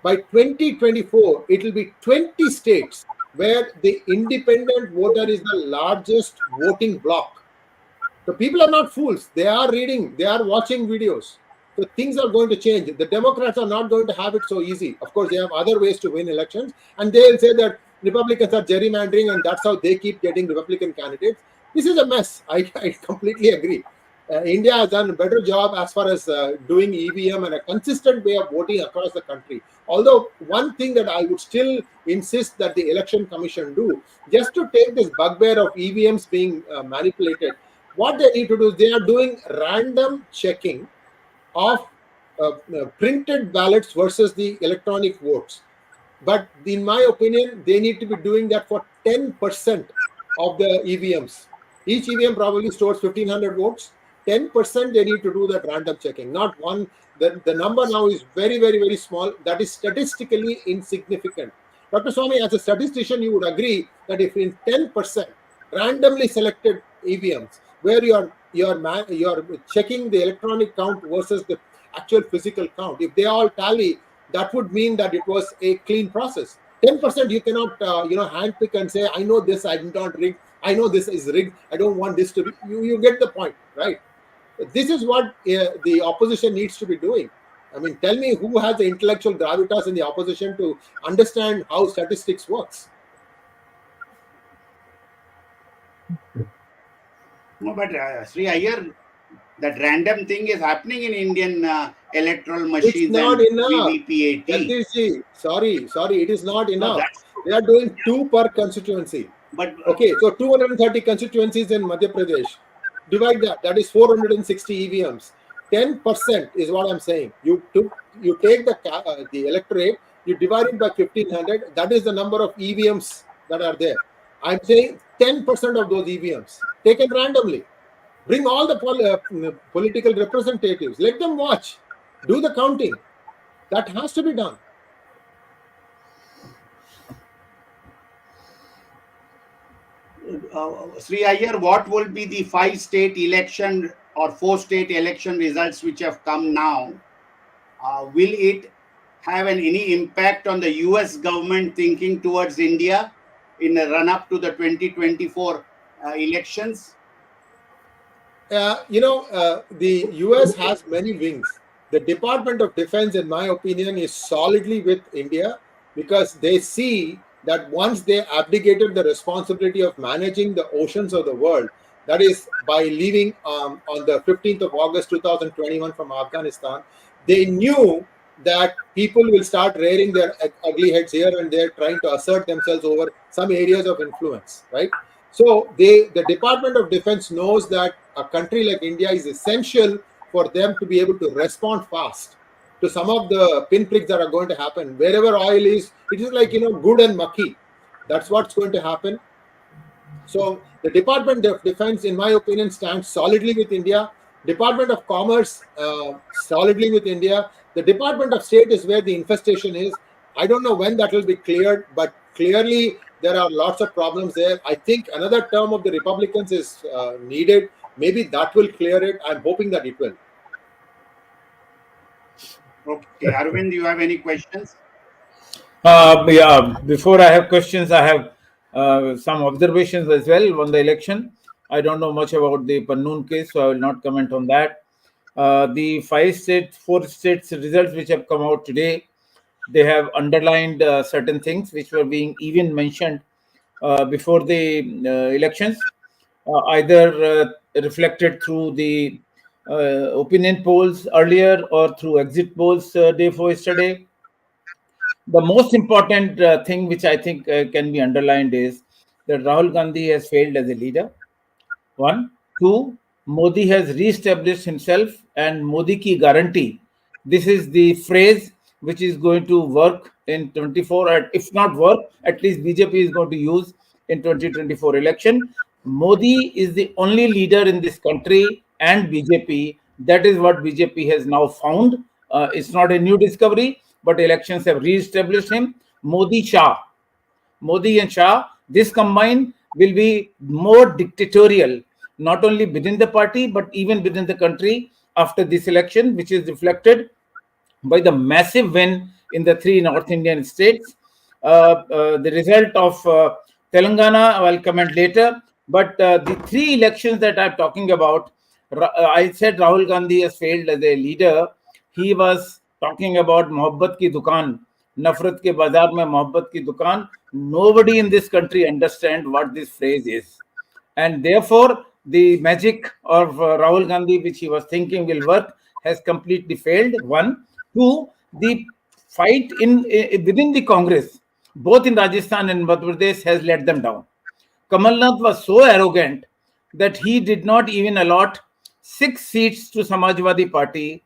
By 2024, it will be 20 states where the independent voter is the largest voting bloc. So people are not fools. They are reading, they are watching videos. So things are going to change. The Democrats are not going to have it so easy. Of course, they have other ways to win elections, and they'll say that Republicans are gerrymandering, and that's how they keep getting Republican candidates. This is a mess. I completely agree. India has done a better job as far as doing EVM and a consistent way of voting across the country. Although one thing that I would still insist that the Election Commission do, just to take this bugbear of EVMs being manipulated, what they need to do is they are doing random checking of printed ballots versus the electronic votes. But in my opinion, they need to be doing that for 10% of the EVMs. Each EVM probably stores 1,500 votes. 10% they need to do that random checking, not one. The number now is very, very, very small. That is statistically insignificant. Dr. Swamy, as a statistician, you would agree that if in 10% randomly selected EVMs, where you're checking the electronic count versus the actual physical count, if they all tally, that would mean that it was a clean process. 10% you cannot handpick and say, I know this, I did not rig, I know this is rigged, I don't want this to be. You get the point, right? This is what the opposition needs to be doing. I mean, tell me who has the intellectual gravitas in the opposition to understand how statistics works. No, but Sree Iyer, that random thing is happening in Indian electoral machines. It's not and enough. VVPAT. Sorry, it is not enough. No, they are doing 2 per constituency. But okay, so 230 constituencies in Madhya Pradesh. Divide that. That is 460 EVMs. 10% is what I'm saying. You take the electorate, you divide it by 1,500. That is the number of EVMs that are there. I'm saying 10% of those EVMs taken randomly. Bring all the political representatives. Let them watch. Do the counting. That has to be done. Sree Iyer, what will be the 5-state election or 4-state election results which have come now? Will it have any impact on the US government thinking towards India in the run-up to the 2024 elections? The US has many wings. The Department of Defense, in my opinion, is solidly with India because they see that once they abdicated the responsibility of managing the oceans of the world, that is by leaving on the 15th of August 2021 from Afghanistan, they knew that people will start rearing their ugly heads here and there, trying to assert themselves over some areas of influence, right? So the Department of Defense knows that a country like India is essential for them to be able to respond fast to some of the pinpricks that are going to happen. Wherever oil is, it is like, good and mucky. That's what's going to happen. So the Department of Defense, in my opinion, stands solidly with India. Department of Commerce, solidly with India. The Department of State is where the infestation is. I don't know when that will be cleared, but clearly there are lots of problems there. I think another term of the Republicans is needed. Maybe that will clear it. I'm hoping that it will. Okay, Arvind, do you have any questions? Yeah, before I have questions, I have some observations as well on the election. I don't know much about the Pannun case, so I will not comment on that. The 4 states results which have come out today, they have underlined certain things which were being even mentioned before the elections, either reflected through the opinion polls earlier or through exit polls day before yesterday. The most important thing which I think can be underlined is that Rahul Gandhi has failed as a leader. 1. 2, Modi has re-established himself, and Modi ki guarantee. This is the phrase which is going to work in 24, or if not work, at least BJP is going to use in 2024 election. Modi is the only leader in this country, and BJP. That is what BJP has now found. It's not a new discovery, but elections have re-established him. Modi and Shah, this combined will be more dictatorial, not only within the party, but even within the country after this election, which is reflected by the massive win in the three North Indian states. The result of Telangana, I'll comment later. But the three elections that I'm talking about, I said Rahul Gandhi has failed as a leader. He was talking about Mohabbat ki dukaan, Nafrat ke bazaar mein Mohabbat ki dukaan. Nobody in this country understands what this phrase is. And therefore, the magic of Rahul Gandhi, which he was thinking will work, has completely failed. One. Two, the fight within the Congress, both in Rajasthan and Madhya Pradesh, has let them down. Kamal Nath was so arrogant that he did not even allot 6 seats to Samajwadi Party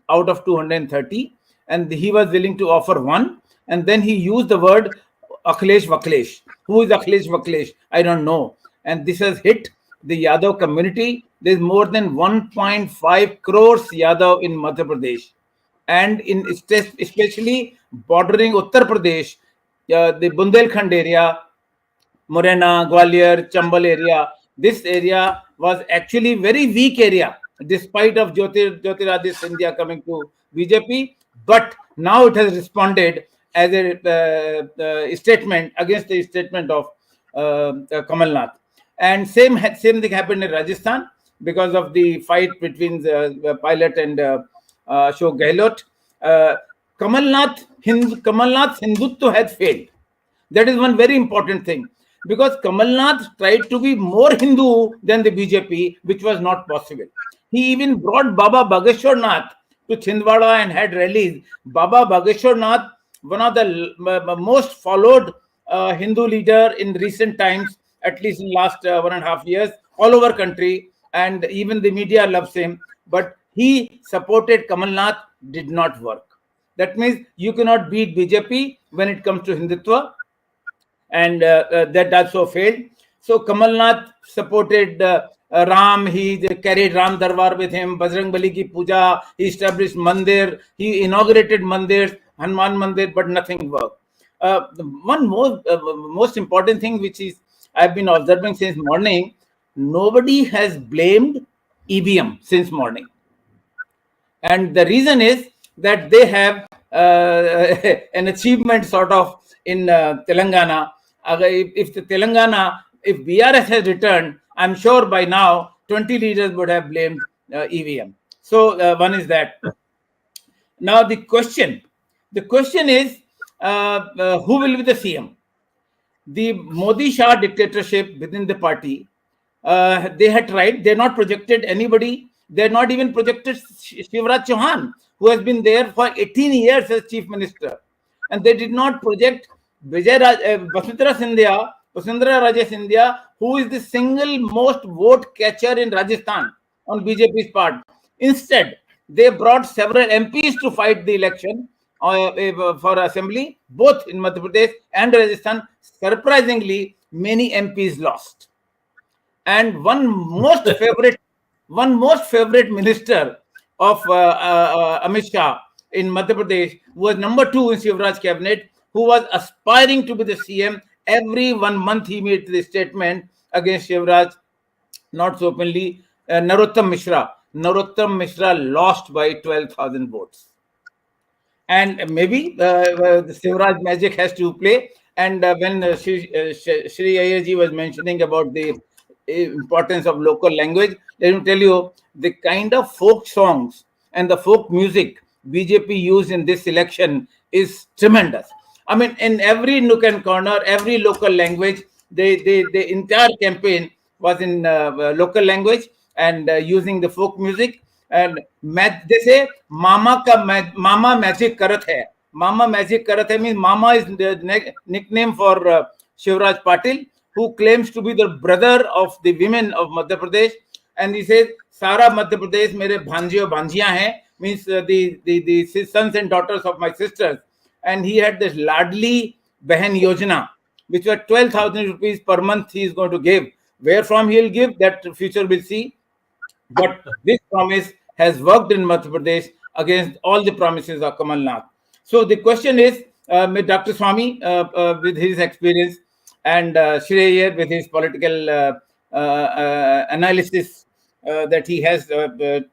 out of 230, and he was willing to offer 1. And then he used the word Akhilesh Vaklesh. Who is Akhilesh Vaklesh? I don't know. And this has hit the Yadav community. There's more than 1.5 crores Yadav in Madhya Pradesh. And in especially bordering Uttar Pradesh, the Bundelkhand area, Morena, Gwalior, Chambal area, this area was actually very weak area, despite of Jyotiradish Scindia coming to BJP. But now it has responded as a statement against the statement of Kamal Nath. And same thing happened in Rajasthan because of the fight between the pilot and Ashok Gehlot. Kamal Nath's Hindutva had failed. That is one very important thing, because Kamal Nath tried to be more Hindu than the BJP, which was not possible. He even brought Baba Bageshwar Nath to Chhindwara and had rallies. Baba Bageshwar Nath, one of the most followed Hindu leader in recent times, at least in last 1.5 years, all over country, and even the media loves him. But he supported Kamal Nath, did not work. That means you cannot beat BJP when it comes to Hindutva, and that also failed. So Kamal Nath supported Ram. He carried Ram Darbar with him, Bajrang Bali ki puja. He established mandir. He inaugurated mandirs, Hanuman Mandir, but nothing worked. One most important thing, which is I've been observing since morning, nobody has blamed EVM since morning. And the reason is that they have an achievement sort of in Telangana. If BRS has returned, I'm sure by now 20 leaders would have blamed EVM. So one is that. Now the question is, who will be the CM? The Modi-Shah dictatorship within the party, they had tried. They're not projected anybody. They're not even projected Shivraj Chauhan, who has been there for 18 years as chief minister. And they did not project Vasundhara Raje Scindia, who is the single most vote catcher in Rajasthan on BJP's part. Instead, they brought several MPs to fight the election for assembly, both in Madhya Pradesh and Rajasthan. Surprisingly, many MPs lost. And one most favorite minister of Amit Shah in Madhya Pradesh, who was number 2 in Shivraj cabinet, who was aspiring to be the CM. Every 1 month he made the statement against Shivraj, not so openly. Narottam Mishra lost by 12,000 votes. And maybe the Shivraj magic has to play. And when Sree Iyer ji was mentioning about the importance of local language, let me tell you, the kind of folk songs and the folk music BJP used in this election is tremendous. I mean, in every nook and corner, every local language, the entire campaign was in local language and using the folk music. And they say, Mama magic karat hai. Mama magic karat hai means Mama is the nickname for Shivraj Patil, who claims to be the brother of the women of Madhya Pradesh. and he says, "Sara Madhya Pradesh mere bhanji aur bhanjiyan hain," means the sons and daughters of my sisters. And he had this Ladli Behan Yojana, which were 12,000 rupees per month he is going to give. Where from he will give, that future will see. But this promise has worked in Madhya Pradesh against all the promises of Kamal Nath. So the question is, with Dr. Swamy, with his experience, and Sree Iyer with his political analysis that he has to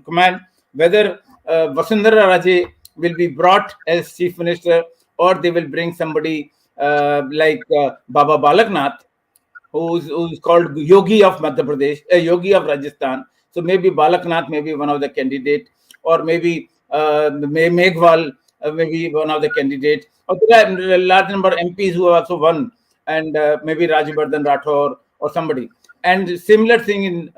command, whether Vasundhara Raje will be brought as chief minister, or they will bring somebody like Baba Balaknath, who's called Yogi of Madhya Pradesh, Yogi of Rajasthan. So maybe Balaknath may be one of the candidate, or maybe Meghwal may be one of the candidate. Or there are a large number of MPs who have also won, and maybe Rajyavardhan Rathore or somebody. And similar thing in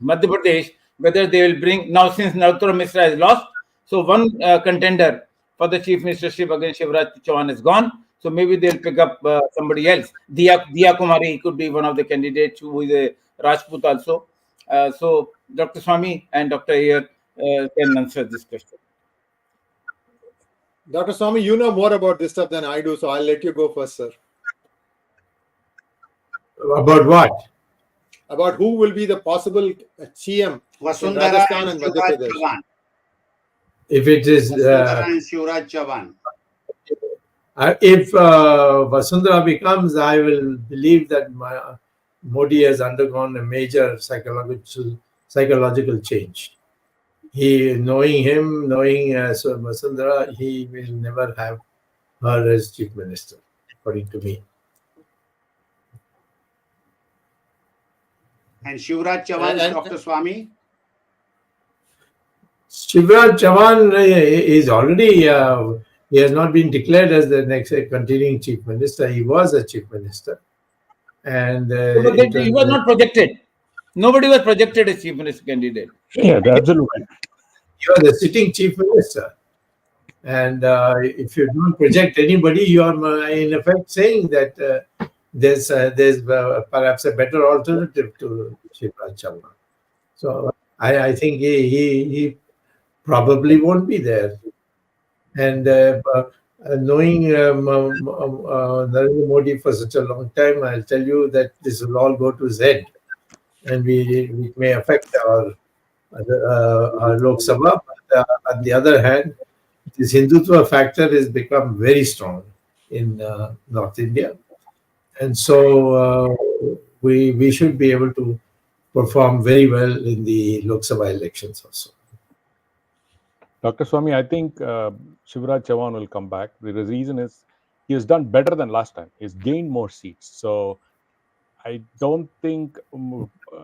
Madhya Pradesh, whether they will bring, now since Narottam Mishra has lost, so one contender for the chief ministership against Shivraj Chauhan is gone. So maybe they'll pick up somebody else. Diya Kumari could be one of the candidates who is a Rajput also. So Dr. Swamy and Dr. Iyer can answer this question. Dr. Swamy, you know more about this stuff than I do, so I'll let you go first, sir. About what? About who will be the possible CM in Rajasthan and Madhya Pradesh. If it is Vasundhara and Shivraj Chauhan. if Vasundhara becomes, I will believe that Modi has undergone a major psychological change. Knowing Vasundhara, he will never have her as chief minister, according to me. And Shivraj Chauhan, Dr. Swamy? Shivraj Chauhan is already, he has not been declared as the next continuing chief minister. He was a chief minister. And he was not projected. Nobody was projected as chief minister candidate. Yeah, absolutely. You are the sitting chief minister. And if you don't project anybody, you are in effect saying that there's perhaps a better alternative to Shivraj Chauhan. So I think he probably won't be there. And knowing Narendra Modi for such a long time, I'll tell you that this will all go to his head, and it may affect our Lok Sabha. But on the other hand, this Hindutva factor has become very strong in North India, and so we should be able to perform very well in the Lok Sabha elections also. Dr. Swamy, I think Shivraj Chauhan will come back. The reason is he has done better than last time. He's gained more seats. So I don't think, I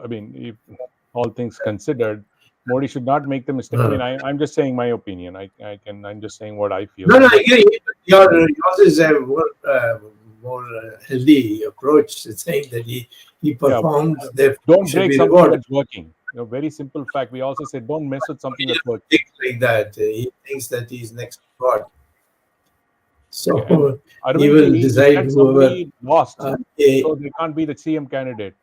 mean, if all things considered, Modi should not make the mistake. I mean, I'm just saying my opinion. I'm just saying what I feel. No, I agree. Yours is a more healthy approach, saying that he performed. Don't break something that's working. Very simple fact. We also said don't mess with something that's working. Things like that. He thinks that he's next to God. So he will decide whoever lost. So they can't be the CM candidate.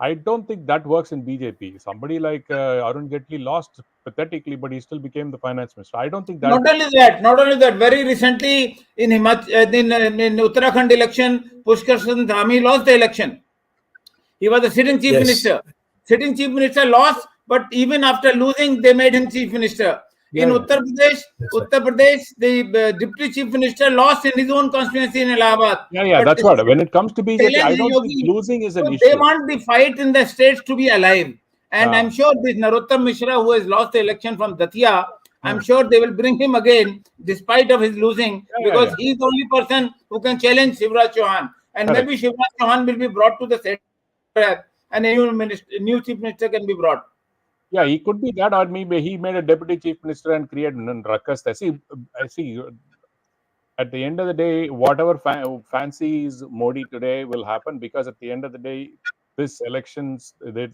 I don't think that works in BJP. Somebody like Arun Jaitley lost pathetically, but he still became the finance minister. I don't think that. Not only that. Very recently in Uttarakhand election, Pushkar Singh Dhami lost the election. He was the sitting chief minister. Sitting chief minister lost, but even after losing, they made him chief minister. In Uttar Pradesh, the deputy chief minister lost in his own constituency in Allahabad. Yeah, but that's what. When it comes to BJP, I don't think losing is an issue. They want the fight in the states to be alive. And I'm sure this Narottam Mishra, who has lost the election from Datia, I'm sure they will bring him again, despite of his losing, because he's the only person who can challenge Shivraj Chauhan. And maybe Shivraj Chauhan will be brought to the center, and a new chief minister can be brought. Yeah, he could be that, or maybe he made a deputy chief minister and created ruckus. I see. At the end of the day, whatever fancies Modi today will happen, because at the end of the day, this elections, this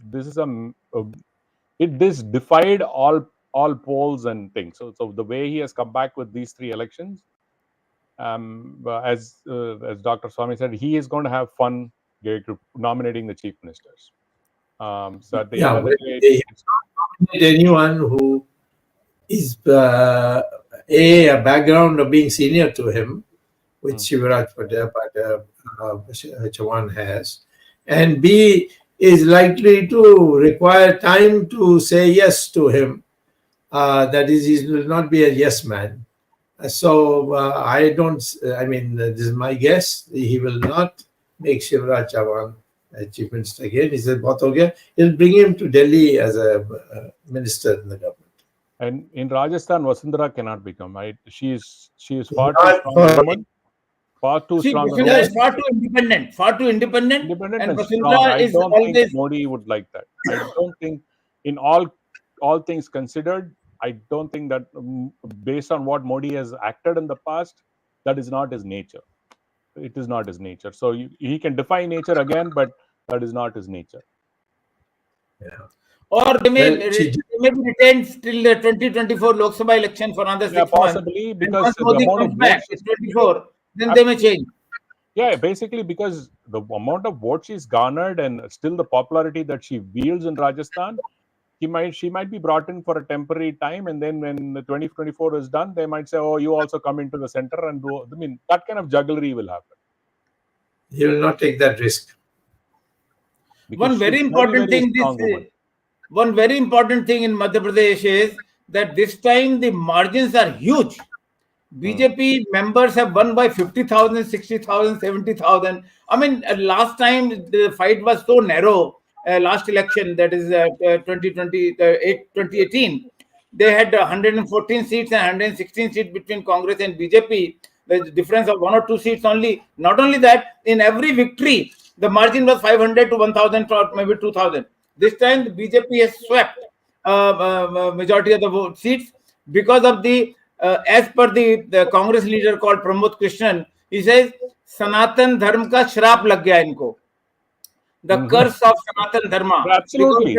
defied all polls and things. So the way he has come back with these 3 elections, as Dr. Swamy said, he is going to have fun nominating the chief ministers. So at the end Yeah, of the but day, they have not nominated anyone who is a background of being senior to him, which Shivraj Chauhan has, and B is likely to require time to say yes to him. That is, he will not be a yes man. So I don't. I mean, this is my guess. He will not make Shivraj Chauhan chief minister again. He said, "Bahut ho gaya." He'll bring him to Delhi as a minister in the government. and in Rajasthan, Vasundhara cannot become. Right? She is far too Not strong a for woman. Far too See, strong a Vasundhara woman. is far too independent, Independent and and strong. Vasundhara I is don't think always. Modi would like that. I don't think, in all things considered, I don't think that based on what Modi has acted in the past, that is not his nature. It is not his nature. So he can defy nature again, but that is not his nature. Or they may, Well, she they may be retained till the 2024 Lok Sabha election for another Yeah, 6 months. possibly And because once the Modi amount comes of back votes in she's 24, then they may change. Yeah, basically because the amount of votes she's garnered and still the popularity that she wields in Rajasthan, she might be brought in for a temporary time, and then when the 2024 is done, they might say, "Oh, you also come into the center and do." I mean, that kind of jugglery will happen he will not take that risk. because One she's very very, important very thing, strong woman. one very important thing in Madhya Pradesh is that this time the margins are huge. BJP members have won by 50,000, 60,000, 70,000. I mean, last time the fight was so narrow, last election, that is 2018, they had 114 seats and 116 seats between Congress and BJP. The difference of 1 or 2 seats only. Not only that, in every victory, the margin was 500 to 1,000 or maybe 2,000. This time, the BJP has swept majority of the seats because of the as per the Congress leader called Pramod Krishnan, he says Sanatan Dharma ka shrap lag gaya inko, the curse of Sanatan Dharma, because Absolutely,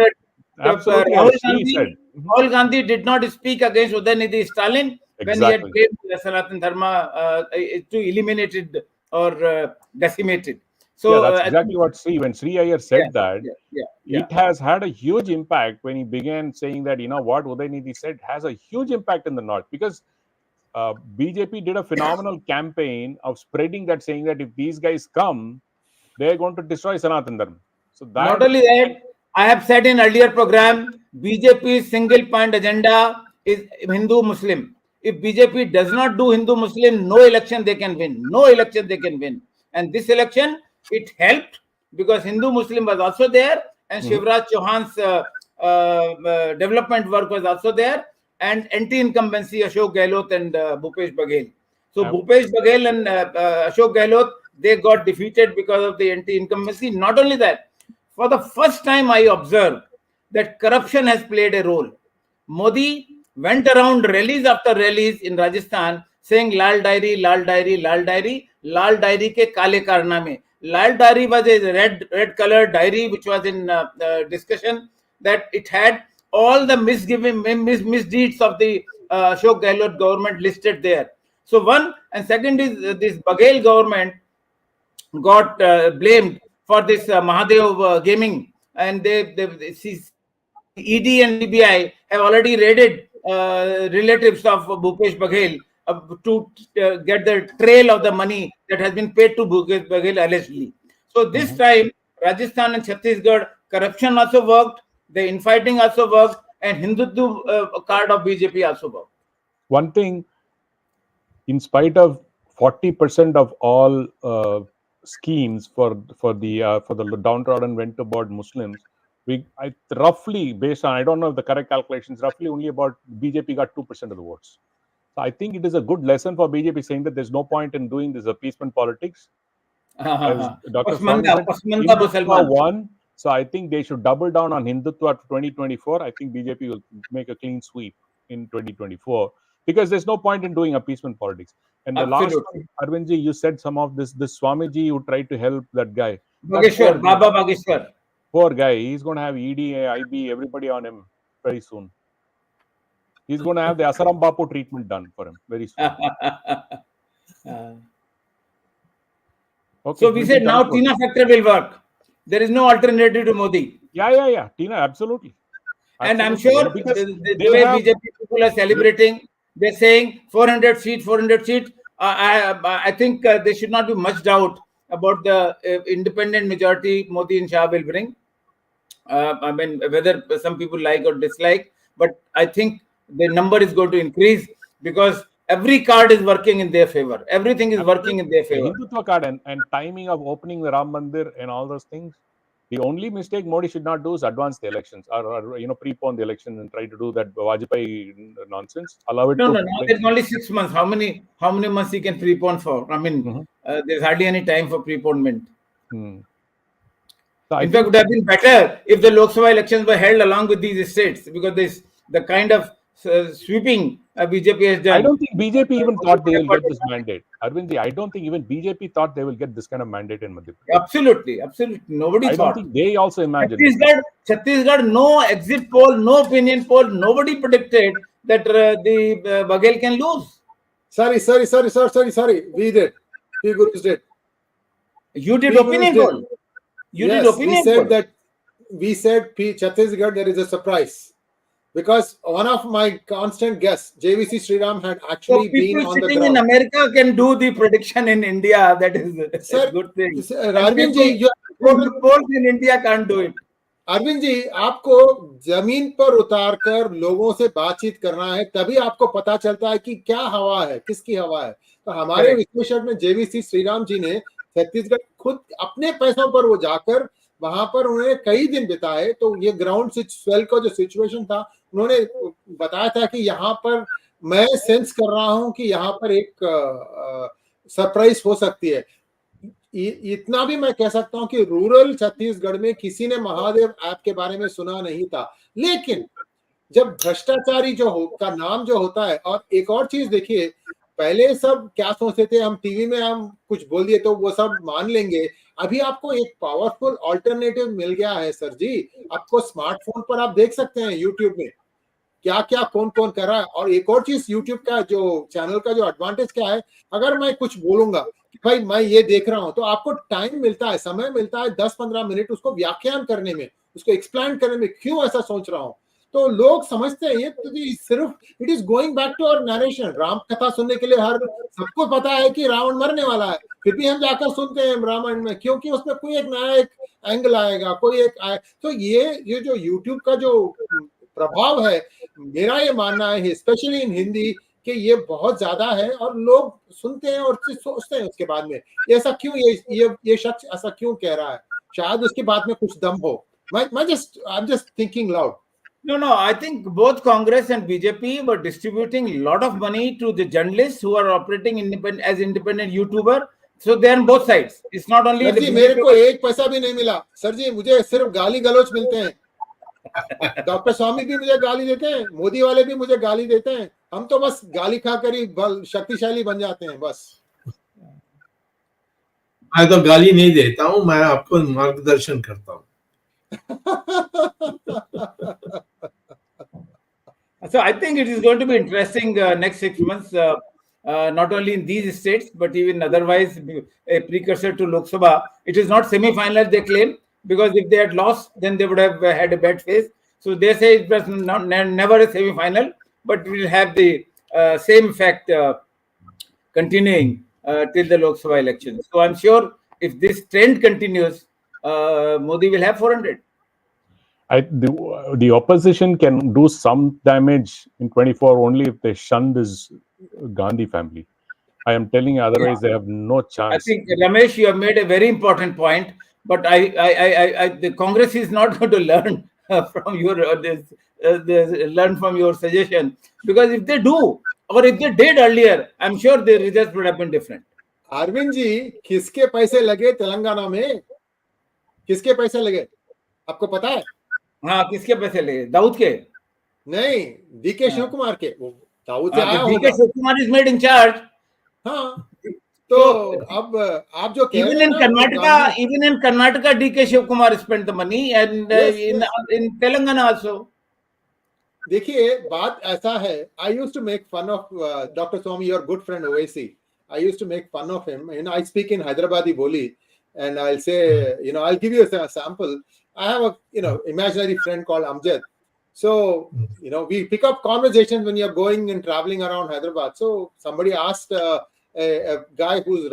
absolutely, as Sree said. Rahul Gandhi did not speak against Udaynidhi Stalin when he had Exactly. claimed Sanatan Dharma to eliminate it or decimate it. Yeah, So that's I think, exactly what when Sree Iyer yeah, said that, yeah. it has had a huge impact when he began saying that, what Udaynidhi said has a huge impact in the north, because BJP did a phenomenal campaign of spreading that, saying that if these guys come, they're going to destroy Sanatan Dharma. So Not that, only that, I have said in earlier program, BJP's single point agenda is Hindu Muslim. If BJP does not do Hindu Muslim, no election they can win. No election they can win. And this election, it helped because Hindu Muslim was also there, and Shivraj Chauhan's development work was also there, and anti-incumbency Ashok Gehlot and Bhupesh Baghel. So Bhupesh Baghel and Ashok Gehlot, they got defeated because of the anti-incumbency. Not only that, for the first time I observed that corruption has played a role. Modi went around rallies after rallies in Rajasthan saying Lal Diary, Lal Diary, Lal Diary, Lal Diary ke kale karname. Lal Diary was a red colored diary which was in discussion, that it had all the misdeeds of the Ashok Gehlot government listed there. So one, and second is this Baghel government got blamed for this Mahadev gaming, and ED and CBI have already raided relatives of Bhupesh Baghel to get the trail of the money that has been paid to Bhupesh Baghel allegedly. So this time, Rajasthan and Chhattisgarh, corruption also worked, the infighting also worked, and Hindutva card of BJP also worked. one thing, in spite of 40% of all schemes for the downtrodden went about Muslims, roughly, based on, I don't know the correct calculations, roughly only about BJP got 2% of the votes. So I think it is a good lesson for BJP, saying that there's no point in doing this appeasement politics. As Dr. Swamy said, Pasmanda Hindutva Musalman. won. So I think they should double down on Hindutva to 2024. I think BJP will make a clean sweep in 2024, because there's no point in doing appeasement politics. And the last Absolutely. one, Arvindji, you said some of this Swamiji who tried to help that guy. Bageshwar, Baba Bageshwar. Poor guy. He's going to have ED, IB, everybody on him very soon. He's going to have the Asaram Bapu treatment done for him very soon. Okay, So we said now Tina factor will work. There is no alternative to Modi. Yeah. Tina, absolutely. And I'm Absolutely. sure And because the they way have, BJP people are celebrating, they're saying 400 seat, 400 seat. I think there should not be much doubt about the independent majority Modi and Shah will bring. I mean, whether some people like or dislike, but I think the number is going to increase because every card is working in their favor. Everything is working in their the favor. Hindutva card and timing of opening the Ram Mandir and all those things. The only mistake Modi should not do is advance the elections or prepone the election and try to do that Vajpayee nonsense. Allow it No, to no, now play. there's only 6 months. How many months he can prepone for? I mean, there's hardly any time for preponement. So I In fact, it think would have been better if the Lok Sabha elections were held along with these states, because this the kind of sweeping BJP has done. I don't think BJP even thought they will get this mandate. Arvindji, I don't think even BJP thought they will get this kind of mandate in Madhya Pradesh. Absolutely. Nobody I don't thought. think they also imagined this. Chhattisgarh, no exit poll, no opinion poll. Nobody predicted that the Baghel can lose. Sorry. We did. P Gurus did. You did P opinion Gurus poll. You Yes, did opinion we said poll. that. We said Chhattisgarh, there is a surprise. Because one of my constant guests, JVC Sriram, had actually So been people on the sitting in ground. America can do the prediction in India. That is Sir, a good thing. Arvind ji, you polls in India can't do it. Arvind ji, आपको जमीन पर उतारकर लोगों से बातचीत करना है, तभी आपको पता चलता है कि क्या हवा है, किसकी हवा है. तो हमारे विश्लेषक में जेवीसी श्रीराम जी ने छत्तीसगढ़ खुद अपने पैसों पर वो जाकर वहां पर उन्होंने कई दिन बिताए. तो ये ग्राउंड स्वेल का जो सिचुएशन था, उन्होंने बताया था कि यहाँ पर मैं सेंस कर रहा हूं कि यहाँ पर एक सरप्राइज हो सकती है. इतना भी मैं कह सकता हूं कि रूरल छत्तीसगढ़ में किसी ने महादेव ऐप के बारे में सुना नहीं था. लेकिन जब भ्रष्टाचारी का नाम जो होता है, और एक और चीज देखिए, पहले सब क्या सोचते थे, हम टीवी में हम कुछ बोल दिए तो वो सब मान लेंगे. अभी आपको एक पावरफुल ऑल्टरनेटिव मिल गया है सर जी. आपको स्मार्टफोन पर आप देख सकते हैं यूट्यूब में क्या क्या कौन कौन कर रहा है. और एक और चीज, यूट्यूब का जो चैनल का जो एडवांटेज क्या है, अगर मैं कुछ बोलूंगा कि भाई मैं ये देख रहा हूं, तो आपको टाइम मिलता है, समय मिलता है 10-15 मिनट उसको व्याख्यान करने में, उसको एक्सप्लेन करने में, क्यों ऐसा सोच रहा हूं. तो लोग समझते हैं ये तो सिर्फ it is going back to our narration. Ram कथा सुनने के लिए हर सबको पता है कि रावण मरने वाला है, फिर भी हम जाकर सुनते हैं रामायण में, क्योंकि उसमें कोई एक नया एक एंगल आएगा, कोई एक तो ये जो यूट्यूब का जो प्रभाव है, मेरा ये मानना है स्पेशली इन हिंदी कि ये बहुत ज्यादा है, और लोग सुनते हैं और सोचते हैं उसके बाद में ऐसा क्यों, ये शख्स ऐसा क्यों कह रहा है, शायद उसकी बात में कुछ दम हो. I'm just thinking loud. No, I think both Congress and BJP were distributing a lot of money to the journalists who are operating as independent YouTuber. So they're on both sides. It's not only. Sir ji, मेरे को एक पैसा भी नहीं मिला sir जी, मुझे सिर्फ गाली गलौच मिलते हैं. डॉक्टर स्वामी भी मुझे गाली देते हैं, मोदी वाले भी मुझे गाली देते हैं. हम तो बस गाली खाकर ही शक्तिशाली बन जाते हैं बस. मैं तो गाली नहीं देता हूं, मैं आपको मार्गदर्शन करता हूं. So I think it is going to be interesting next 6 months, not only in these states, but even otherwise, a precursor to Lok Sabha. It is not semi-final, they claim, because if they had lost, then they would have had a bad face. So they say it was never a semi-final, but it will have the same effect continuing till the Lok Sabha elections. So I'm sure if this trend continues, Modi will have 400. The opposition can do some damage in 24 only if they shun this Gandhi family. I am telling you, otherwise they have no chance. I think, Ramesh, you have made a very important point, but the Congress is not going to learn from your learn from your suggestion, because if they do, or if they did earlier, I'm sure the results would have been different. Arvind ji, किसके पैसे लगे तेलंगाना में? किसके पैसे लगे आपको पता है? हाँ, किसके पैसे लगे? दाऊद के? नहीं, डीके शिव कुमार के. दाऊद से आया होगा. DK Shivakumar is made in charge. हाँ, तो अब आप जो कह रहे हैं ना, even in Karnataka, DK Shiv Kumar spent the money, and in Telangana also. देखिए, बात ऐसा है. I used to make fun of Dr. Swamy, your good friend Owaisi. I used to make fun of him. I speak in Hyderabadi Boli. and I'll say, I'll give you a sample. I have a, imaginary friend called Amjad. So, we pick up conversations when you're going and traveling around Hyderabad. So somebody asked a guy who's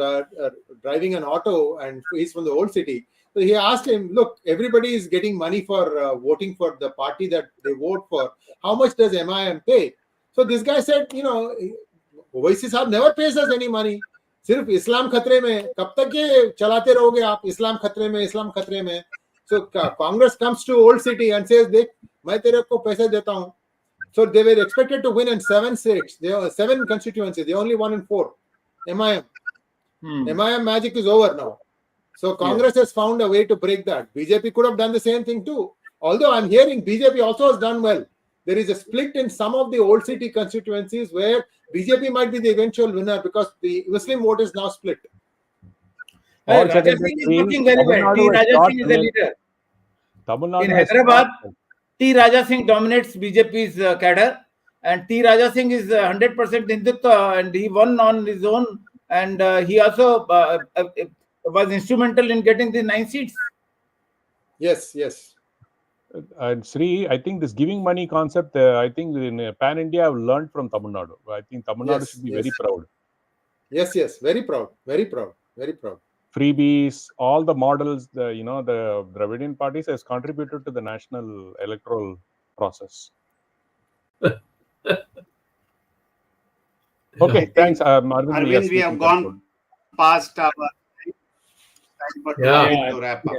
driving an auto, and he's from the old city. So he asked him, look, everybody is getting money for voting for the party that they vote for. How much does MIM pay? So this guy said, Owaisi Saab never pays us any money. सिर्फ इस्लाम खतरे में, कब तक ये चलाते रहोगे आप, इस्लाम खतरे में, इस्लाम खतरे में. So Congress comes to old city and says, देख मैं तेरे को पैसे देता हूँ. So they were expected to win in 7 states. They are 7 constituencies. They only won in 4. MIM. MIM magic is over now. So Congress has found a way to break that. BJP could have done the same thing too. Although I'm hearing BJP also has done well. There is a split in some of the old city constituencies where BJP might be the eventual winner because the Muslim vote is now split. Raja Singh is working very well. T. Raja Singh is the leader. In Hyderabad, T. Raja Singh dominates BJP's cadre, and T. Raja Singh is 100% Hindutva, and he won on his own, and he also was instrumental in getting the 9 seats. Yes, yes. And Sree, I think this giving money concept, I think in Pan India, I've learned from Tamil Nadu. I think Tamil Nadu should be very proud. Yes, very proud, very proud, very proud. Freebies, all the models, the Dravidian parties has contributed to the national electoral process. Okay, thanks. Arvind, we have gone past our time, but to wrap up.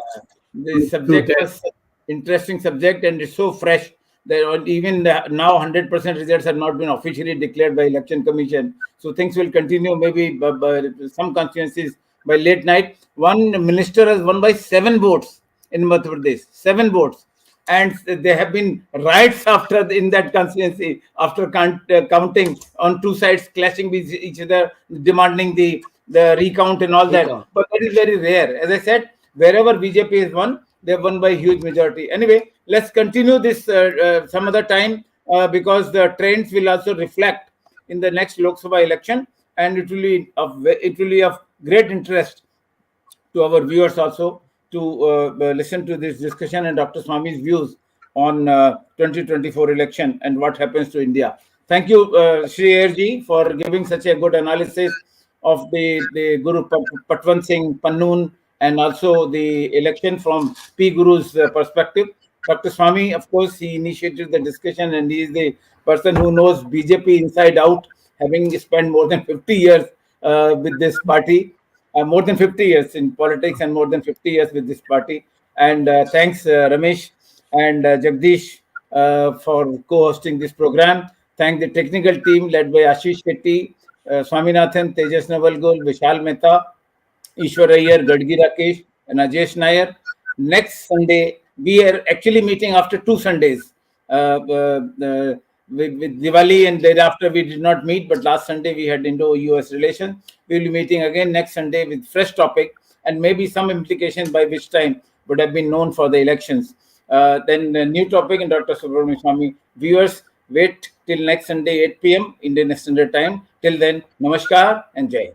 The subject was interesting subject, and it's so fresh that even now 100% results have not been officially declared by Election Commission. So things will continue maybe by some constituencies by late night. One minister has won by 7 votes in Madhya Pradesh, 7 votes. And there have been riots in that constituency after counting on 2 sides, clashing with each other, demanding the recount and all that. But that is very rare. As I said, wherever BJP has won, they have won by a huge majority. Anyway, let's continue this some other time because the trends will also reflect in the next Lok Sabha election, and it will be of great interest to our viewers also to listen to this discussion and Dr. Swamy's views on 2024 election and what happens to India. Thank you, Sree Iyer ji, for giving such a good analysis of the Guru Patwan Singh Pannun and also the election from P. Guru's perspective. Dr. Swamy, of course, he initiated the discussion, and he is the person who knows BJP inside out, having spent more than 50 years with this party, more than 50 years in politics and more than 50 years with this party. And thanks, Ramesh and Jagdish, for co-hosting this program. Thank the technical team led by Ashish Shetty, Swaminathan, Tejas Navalgul, Vishal Mehta, Ishwar Iyer, Gadgi Rakesh, and Ajesh Nair. Next Sunday, we are actually meeting after 2 Sundays. With Diwali, and thereafter we did not meet, but last Sunday we had Indo-US relations. We will be meeting again next Sunday with fresh topic and maybe some implications by which time would have been known for the elections. Then a new topic in Dr. Subramanian Swamy. Viewers, wait till next Sunday, 8 p.m. Indian Standard Time. Till then, namaskar and jai.